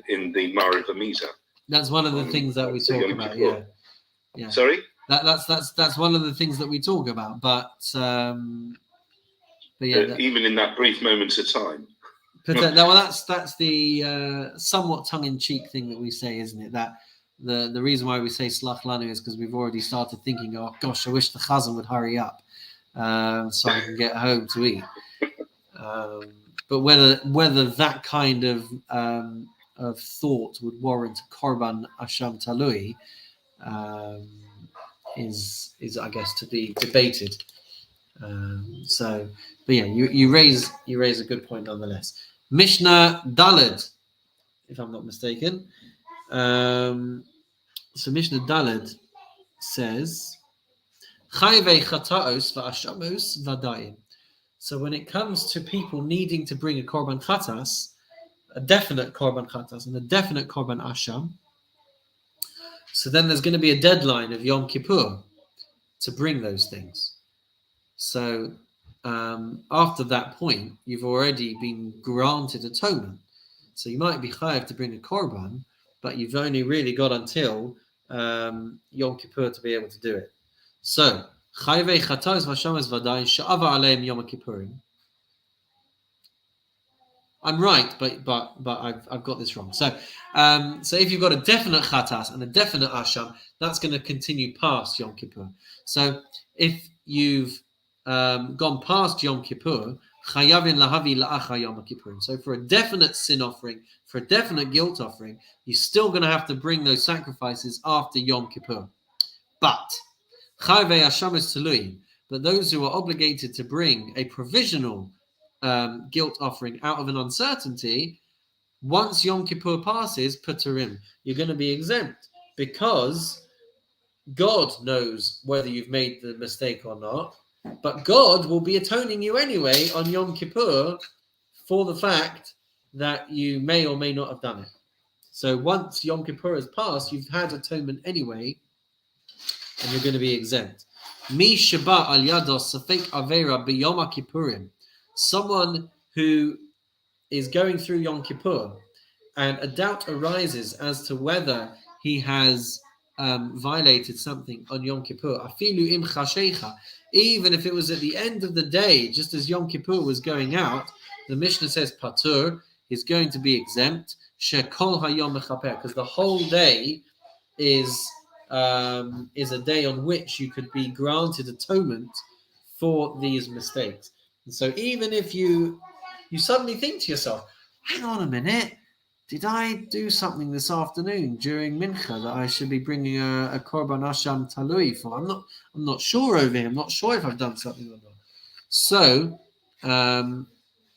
the Marav Amida? That's one of the things that we talk about. Yeah. Sorry. That's one of the things that we talk about, but yeah. Even in that brief moment of time. That's the somewhat tongue-in-cheek thing that we say, isn't it? That the reason why we say Slach Lanu is because we've already started thinking, oh gosh, I wish the Chazan would hurry up so I can get home to eat. But whether that kind of thought would warrant Korban Asham Talui is I guess to be debated. But yeah, you raise a good point nonetheless. Mishnah Daled, if I'm not mistaken. So Mishnah Daled says, Chayvei chataos va'ashamos vadayim. So when it comes to people needing to bring a korban chatas, a definite korban chatas and a definite korban asham, so then there's going to be a deadline of Yom Kippur to bring those things. So after that point, you've already been granted atonement. So you might be chayav to bring a korban, but you've only really got until Yom Kippur to be able to do it. So chayvei chatos v'shamas v'dayin sha'ava aleim Yom Kippurim. I'm right, but I've got this wrong. So so if you've got a definite chatas and a definite asham, that's going to continue past Yom Kippur. So if you've gone past Yom Kippur, chayavin lahavi la'acha Yom Kippur. So for a definite sin offering, for a definite guilt offering, you're still going to have to bring those sacrifices after Yom Kippur. But chayvei asham is tului. But those who are obligated to bring a provisional guilt offering out of an uncertainty, once Yom Kippur passes, Puturim, you're going to be exempt because God knows whether you've made the mistake or not, but God will be atoning you anyway on Yom Kippur for the fact that you may or may not have done it. So once Yom Kippur has passed, you've had atonement anyway, and you're going to be exempt. Mi shaba al yado safek avera b'yom kippurim. Someone who is going through Yom Kippur and a doubt arises as to whether he has violated something on Yom Kippur, afilu im chashecha, even if it was at the end of the day, just as Yom Kippur was going out, the Mishnah says patur is going to be exempt, shekol hayom mechaper, because the whole day is a day on which you could be granted atonement for these mistakes. And so even if you suddenly think to yourself, hang on a minute, did I do something this afternoon during Mincha that I should be bringing a Korban Asham Talui for? I'm not sure over here. I'm not sure if I've done something or not. So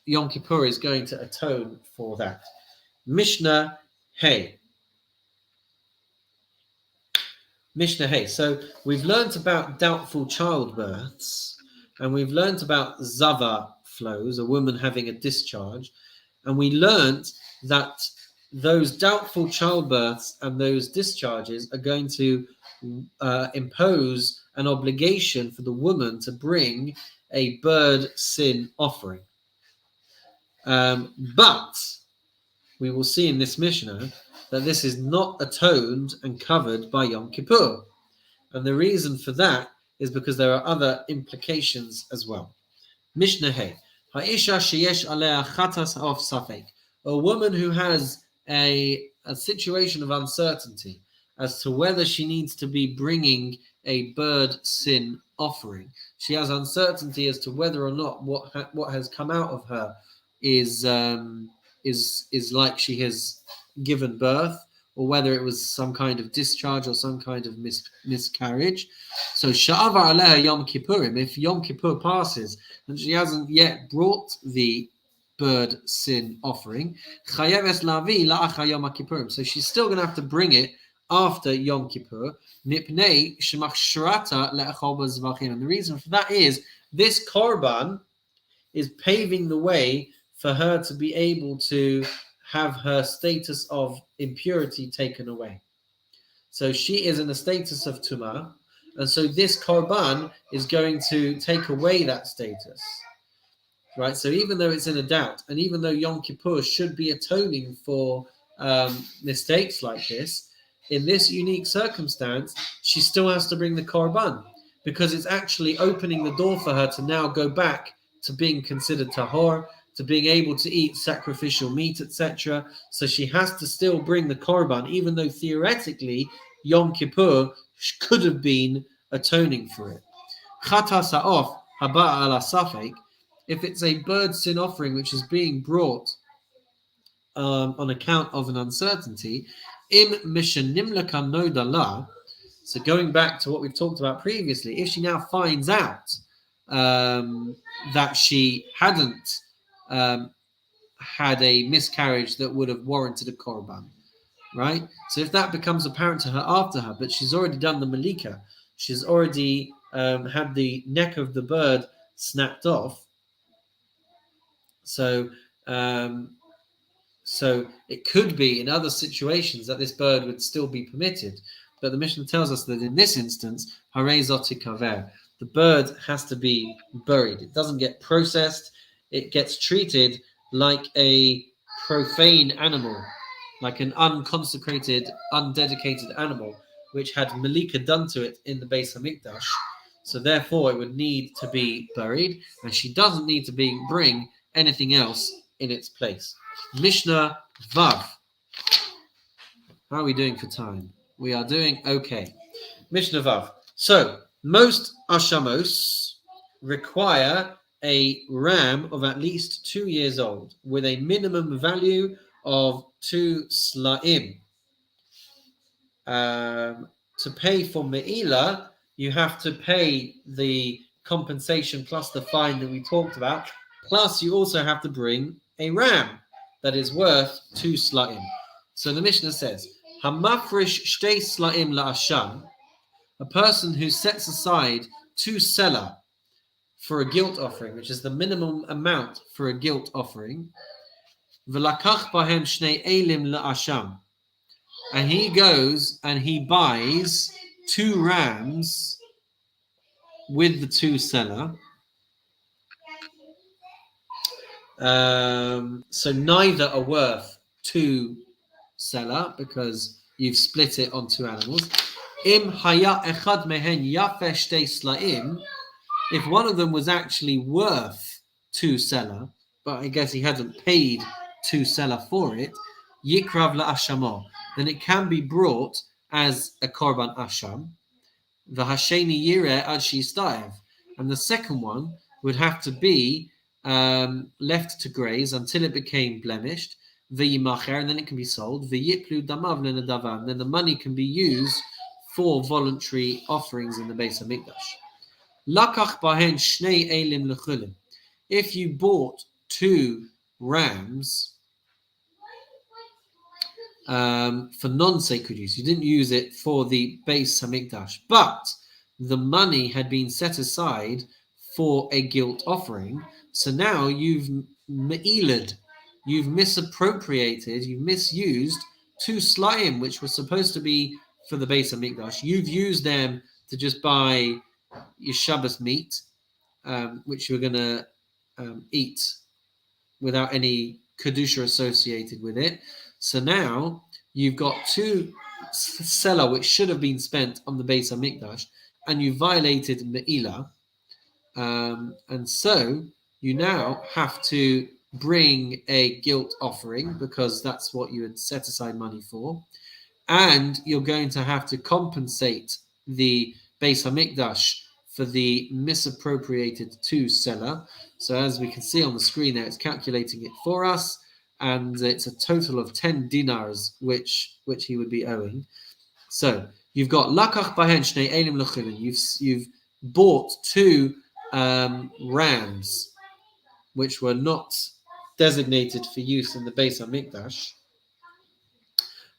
Yom Kippur is going to atone for that. Mishnah Hey. Mishnah Hey. So we've learnt about doubtful childbirths, and we've learnt about Zava flows, a woman having a discharge, and we learnt that those doubtful childbirths and those discharges are going to impose an obligation for the woman to bring a bird sin offering. But we will see in this Mishnah that this is not atoned and covered by Yom Kippur. And the reason for that is because there are other implications as well. Mishnah Hey. Ha'isha sheyesh alea chatas of safek. A woman who has a situation of uncertainty as to whether she needs to be bringing a bird sin offering. She has uncertainty as to whether or not what has come out of her is like she has given birth, or whether it was some kind of discharge or some kind of miscarriage. So sha'ava aleha Yom Kippurim, if Yom Kippur passes and she hasn't yet brought the bird sin offering, chayeves lavi la'acha Yom Kippurim, so she's still going to have to bring it after Yom Kippur. Nipnei shemachshrata le'achol b'zvachim, and the reason for that is this korban is paving the way for her to be able to have her status of impurity taken away. So she is in a status of tumah, and so this korban is going to take away that status. Right? So even though it's in a doubt, and even though Yom Kippur should be atoning for mistakes like this, in this unique circumstance, she still has to bring the korban, because it's actually opening the door for her to now go back to being considered tahor, to being able to eat sacrificial meat, etc. So she has to still bring the korban, even though theoretically Yom Kippur could have been atoning for it. Chata sa'of haba ala safek, if it's a bird sin offering which is being brought on account of an uncertainty, im mishanim laka nodala. So going back to what we've talked about previously, if she now finds out that she hadn't had a miscarriage that would have warranted a korban, right? So if that becomes apparent to her after her, but she's already done the malika, she's already had the neck of the bird snapped off. So it could be in other situations that this bird would still be permitted, but the Mishnah tells us that in this instance, harei zoti kaver, the bird has to be buried. It doesn't get processed. It gets treated like a profane animal, like an unconsecrated, undedicated animal, which had malika done to it in the Beis Hamikdash. So therefore, it would need to be buried, and she doesn't need to bring anything else in its place. Mishnah Vav. How are we doing for time? We are doing okay. Mishnah Vav. So, most Ashamos require a ram of at least 2 years old with a minimum value of 2 sla'im. To pay for Me'ilah, you have to pay the compensation plus the fine that we talked about, plus you also have to bring a ram that is worth 2 sla'im. So the Mishnah says, Hamafrish shtei sla'im la'asham, a person who sets aside 2 selah for a guilt offering, which is the minimum amount for a guilt offering, v'lakach bahem shnei elim la'asham, and he goes and he buys 2 rams with the 2 selah. So neither are worth 2 selah because you've split it on 2 animals. Im haya echad mehen yafeh shtei sla'im, if one of them was actually worth 2 selah, but I guess he hadn't paid 2 selah for it, yikrav la'ashamo, then it can be brought as a korban asham. V'hasheni yireh ad shistayev, and the second one would have to be left to graze until it became blemished. V'yimacher, and then it can be sold. V'yiplu damav lenadavan, and then the money can be used for voluntary offerings in the Beis Hamikdash. Lakach bahen shnei elim lechulim. If you bought 2 rams for non-sacred use, you didn't use it for the Beis Hamikdash, but the money had been set aside for a guilt offering, so now you've me'ilad, you've misappropriated, you've misused 2 sla'im, which were supposed to be for the Beis Hamikdash. You've used them to just buy your Shabbos meat, which you're going to eat without any kedusha associated with it. So now you've got 2 selah which should have been spent on the Beis Hamikdash, and you violated Me'ilah, and so you now have to bring a guilt offering because that's what you had set aside money for, and you're going to have to compensate the Beis Hamikdash for the misappropriated 2 selah. So as we can see on the screen there, it's calculating it for us, and it's a total of 10 dinars which he would be owing. So you've got lakach bahen shnei elim lechulin. You've bought 2 rams which were not designated for use in the Beis Hamikdash.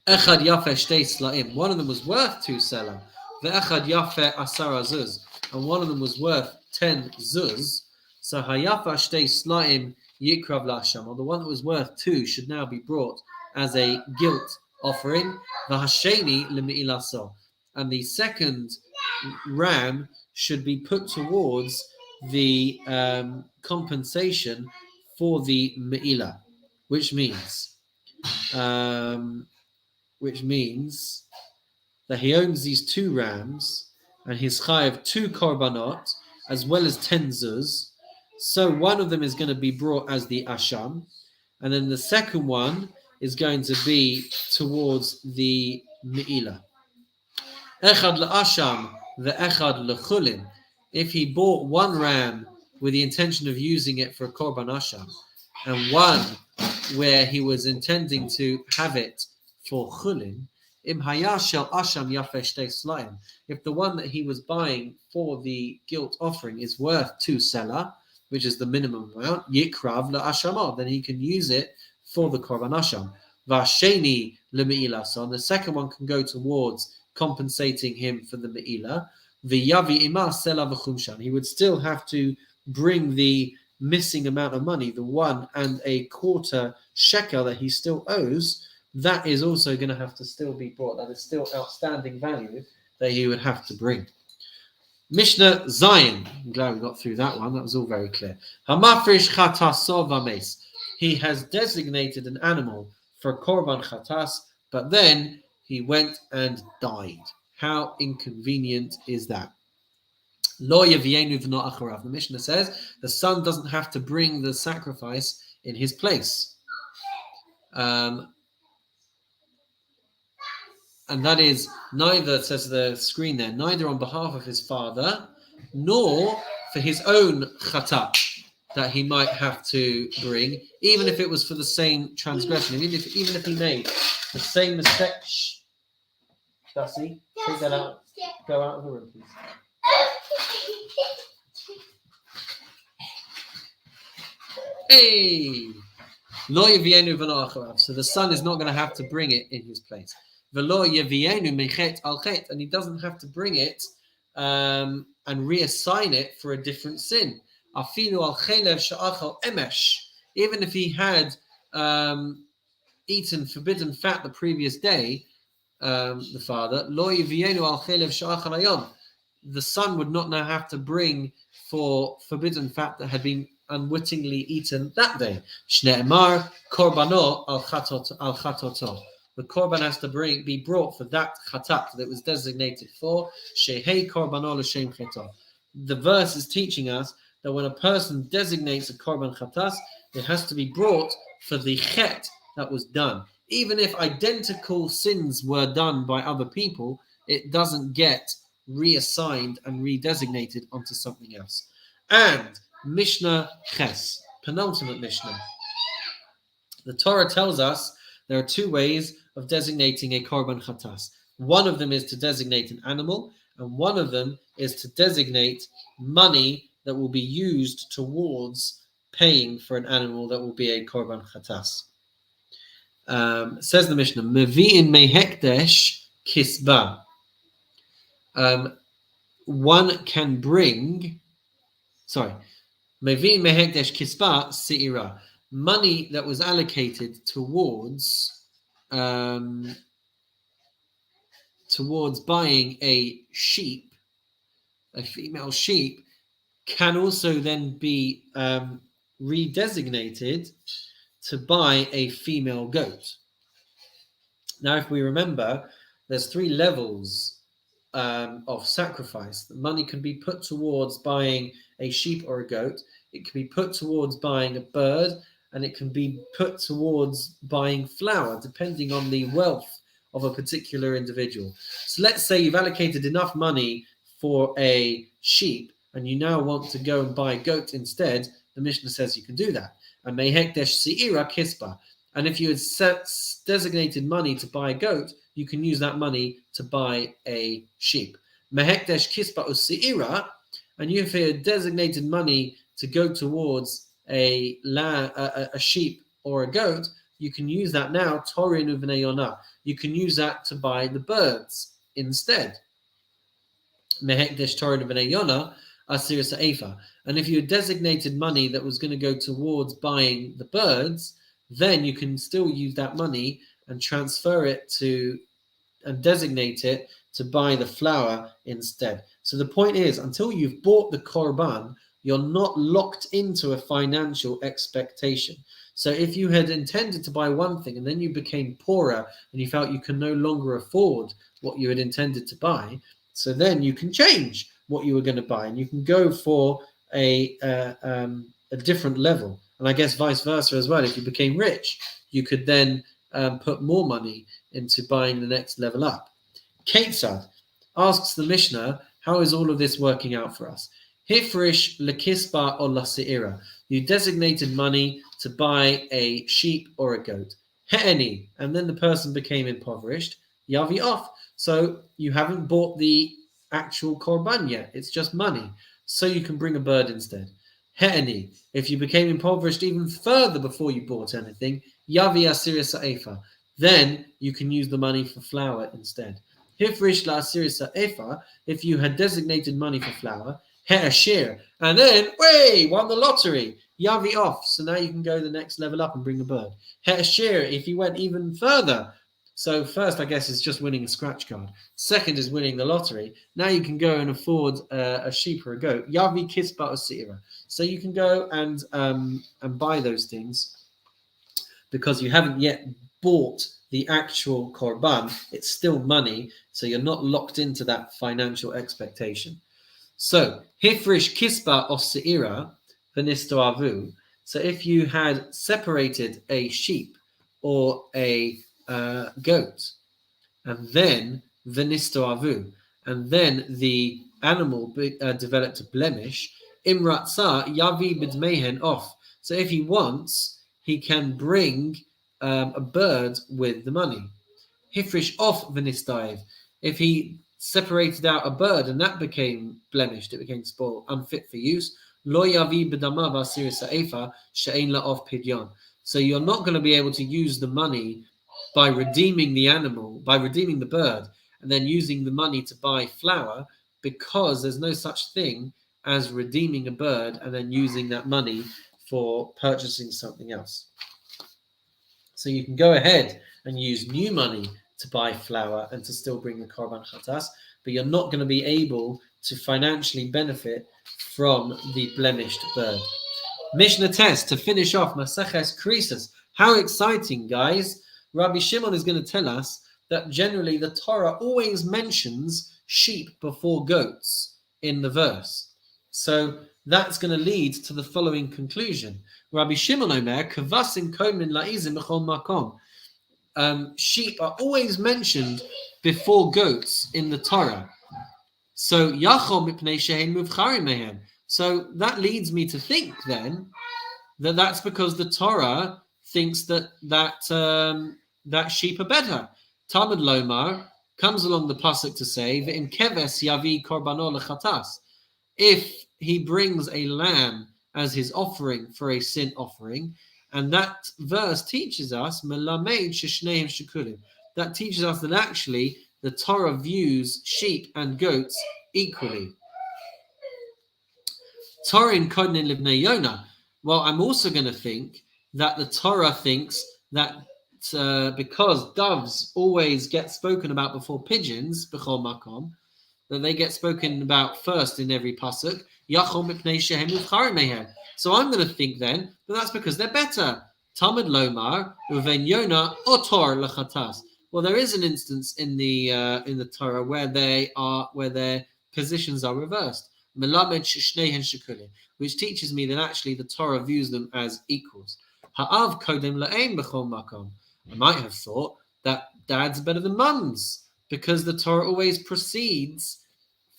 Echad yafeh shtei sla'im. One of them was worth 2 selah. The echad yafeh asara zuz, and one of them was worth 10 zuz. So hayafa shtei sla'im yikrav la'asham, or the one that was worth 2 should now be brought as a guilt offering. V'hasheni le'me'ilaso, and the second ram should be put towards the compensation for the me'ilah, which means that he owns these 2 rams and he's chayav 2 korbanot as well as 10 zuz. So one of them is going to be brought as the asham, and then the second one is going to be towards the me'ilah. Echad la'asham ve'echad lechulin. If he bought 1 ram with the intention of using it for a korban asham, and 1 where he was intending to have it for chulin, im haya shel asham yafeh shtei sla'im. If the one that he was buying for the guilt offering is worth 2 selah, which is the minimum amount, yikrav la'ashama, then he can use it for the korban asham. Vasheni le'me'ilah, so the second one can go towards compensating him for the me'ilah. V'yavi ima selah v'chumshan, he would still have to bring the missing amount of money, the 1 1/4 shekel that he still owes. That is also going to have to still be brought. That is still outstanding value that he would have to bring. Mishnah Zion. I'm glad we got through that one. That was all very clear. Hamafrish chatasov vames. He has designated an animal for korban chatas, but then he went and died. How inconvenient is that? Lo yavienu v'no acharav. The Mishnah says the son doesn't have to bring the sacrifice in his place. And that is neither, it says the screen there, neither on behalf of his father, nor for his own chatat that he might have to bring, even if it was for the same transgression, even if he made the same mistake. Shh. Darcy, take that out. Go out of the room, please. Hey! Lo yavienu v'lo acharav. So the son is not going to have to bring it in his place. V'lo yavienu mechet al chet, and he doesn't have to bring it and reassign it for a different sin. Afilu al chelev she'achal emesh. Even if he had eaten forbidden fat the previous day, the father, lo yavienu al chelev she'achal hayom. The son would not now have to bring for forbidden fat that had been unwittingly eaten that day. Shne'emar korbano al chatoto. The korban has to be brought for that chatat that was designated for. Shehei korbano l'shem cheto. The verse is teaching us that when a person designates a korban chatas, it has to be brought for the chet that was done. Even if identical sins were done by other people, it doesn't get reassigned and redesignated onto something else. And Mishnah Ches, penultimate Mishnah. The Torah tells us there are two ways of designating a korban chatas. One of them is to designate an animal, and one of them is to designate money that will be used towards paying for an animal that will be a korban chatas. Says the Mishnah, Mevi'in mehekdesh kisba. One can bring, Mevi'in mehekdesh kisba se'ira. Money that was allocated towards buying a sheep, a female sheep, can also then be redesignated to buy a female goat. Now, if we remember, there's 3 levels of sacrifice. The money can be put towards buying a sheep or a goat. It can be put towards buying a bird, and it can be put towards buying flour, depending on the wealth of a particular individual. So let's say you've allocated enough money for a sheep, and you now want to go and buy a goat instead. The Mishnah says you can do that. And mehekdesh se'ira kispa. And if you had designated money to buy a goat, you can use that money to buy a sheep. Mehekdesh kispa se'ira. And if you had designated money to go towards a sheep or a goat, you can use that now. Torin uvnei yonah. You can use that to buy the birds instead. Mehekdesh torin uvnei yonah asir sa'efa. And if you had designated money that was going to go towards buying the birds, then you can still use that money and transfer it to and designate it to buy the flour instead. So the point is, until you've bought the korban, you're not locked into a financial expectation. So if you had intended to buy one thing and then you became poorer and you felt you can no longer afford what you had intended to buy, so then you can change what you were going to buy and you can go for a different level. And I guess vice versa as well. If you became rich, you could then put more money into buying the next level up. Kerisus asks the Mishnah, how is all of this working out for us? Hifrish lekisba or laseira. You designated money to buy a sheep or a goat. He'eni, and then the person became impoverished. Yavi off. So you haven't bought the actual korban yet. It's just money. So you can bring a bird instead. He'eni, if you became impoverished even further before you bought anything, yavi asir sa'efa. Then you can use the money for flour instead. Hifrish la asir sa'efa. If you had designated money for flour, He'ashir, and then, won the lottery. Yavi off. So now you can go the next level up and bring a bird. He'ashir, if you went even further. So first, I guess, is just winning a scratch card. Second is winning the lottery. Now you can go and afford a sheep or a goat. Yavi kisba osira. So you can go and buy those things because you haven't yet bought the actual korban. It's still money, so you're not locked into that financial expectation. So, hifrish kisba of se'ira v'nistoavu. So if you had separated a sheep or a goat, and then v'nistoavu, and then the animal developed a blemish, imratza yavi b'dmehen off. So if he wants, he can bring a bird with the money. Hifrish off v'nistaiv. If he separated out a bird and that became blemished, it became spoiled, unfit for use, lo yavi b'dama v'asir sa'efa she'ein la'of pidyon. So you're not going to be able to use the money by redeeming the animal, by redeeming the bird, and then using the money to buy flour, because there's no such thing as redeeming a bird and then using that money for purchasing something else. So you can go ahead and use new money to buy flour and to still bring the korban chatas, but you're not going to be able to financially benefit from the blemished bird. Mishnah test to finish off Maseches Kerisus. How exciting, guys! Rabbi Shimon is going to tell us that generally the Torah always mentions sheep before goats in the verse. So that's going to lead to the following conclusion. Rabbi Shimon Omer, Kavasim Komin La'izim B'chol Makom. Sheep are always mentioned before goats in the Torah. So Yachol Mipnei Shehein Muvcharim Mehem. So that leads me to think then that that's because the Torah thinks that sheep are better. Talmud Lomar comes along the pasuk to say V'im keves yavi korbano lechatas. If he brings a lamb as his offering for a sin offering, and that verse teaches us melamed sheshneim shekulim. That teaches us that actually the Torah views sheep and goats equally. Torin kodnin livnei Yonah. Well, I'm also going to think that the Torah thinks that because doves always get spoken about before pigeons, b'chol makom, that they get spoken about first in every pasuk. Yachol mipnei shehem uvcharim mehem. So I'm going to think then that that's because they're better. Talmud Lomar uven Yonah otor lechatas. Well, there is an instance in the Torah where their positions are reversed. Melamed sheshnehen shekulim, which teaches me that actually the Torah views them as equals. Ha'av kodem la'em b'chol makom. I might have thought that dads are better than mums because the Torah always proceeds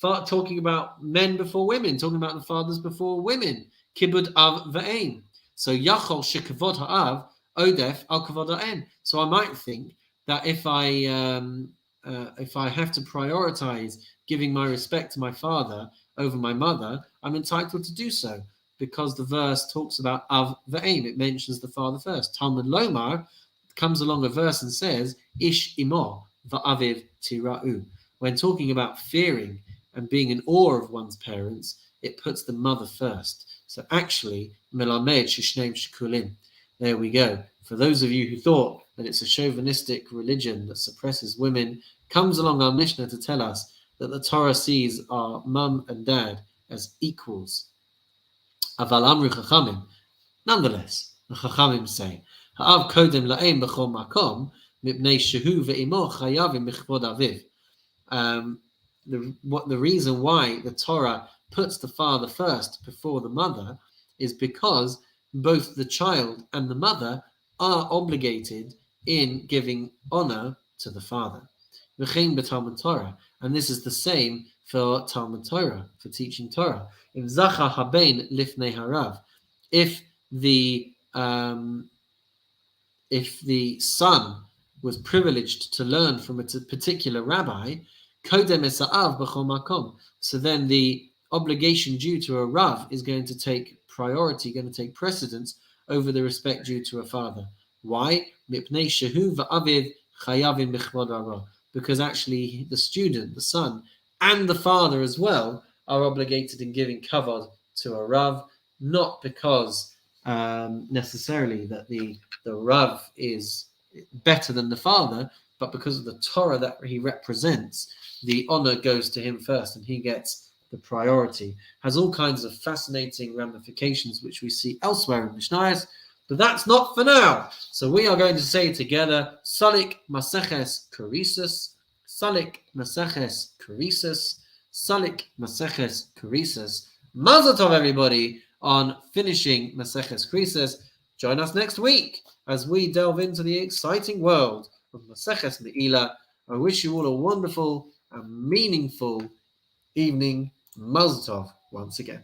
talking about men before women, talking about the fathers before women. Kibud av va'em. So yachol shekavod ha'av odef al kavod ha'em. So I might think that if I have to prioritize giving my respect to my father over my mother, I'm entitled to do so because the verse talks about av va'em. It mentions the father first. Talmud Lomar comes along a verse and says ish imo va'aviv tira'u. When talking about fearing and being in awe of one's parents, it puts the mother first. So actually, melamed sheshneim shekulim. There we go. For those of you who thought that it's a chauvinistic religion that suppresses women, comes along our Mishnah to tell us that the Torah sees our mum and dad as equals. Aval amru chachamim. Nonetheless, the chachamim say, ha'av kodem la'em b'chol makom mipnei shehu ve'imo chayavim b'chvod aviv. The reason why the Torah puts the father first before the mother is because both the child and the mother are obligated in giving honor to the father. V'chein b'Talmud Torah, and this is the same for Talmud Torah, for teaching Torah. If zacha habein lifnei harav, if the son was privileged to learn from a particular rabbi, kodem esa'av b'chol makom. So then the obligation due to a rav is going to take priority, going to take precedence over the respect due to a father. Why? Mipnei shehu va'aviv chayavim b'chvod hara. Because actually the student, the son, and the father as well are obligated in giving kavod to a rav, not because necessarily that the rav is better than the father, but because of the Torah that he represents, the honor goes to him first and he gets the priority. Has all kinds of fascinating ramifications which we see elsewhere in Mishnayos, but that's not for now. So we are going to say together, Salik Maseches Kerisus, Salik Maseches Kerisus, Salik Maseches Kerisus. Mazel tov, everybody. on finishing Maseches Kerisus. Join us next week as we delve into the exciting world of Maseches Me'ilah. I wish you all a wonderful and meaningful evening. Mazel tov once again.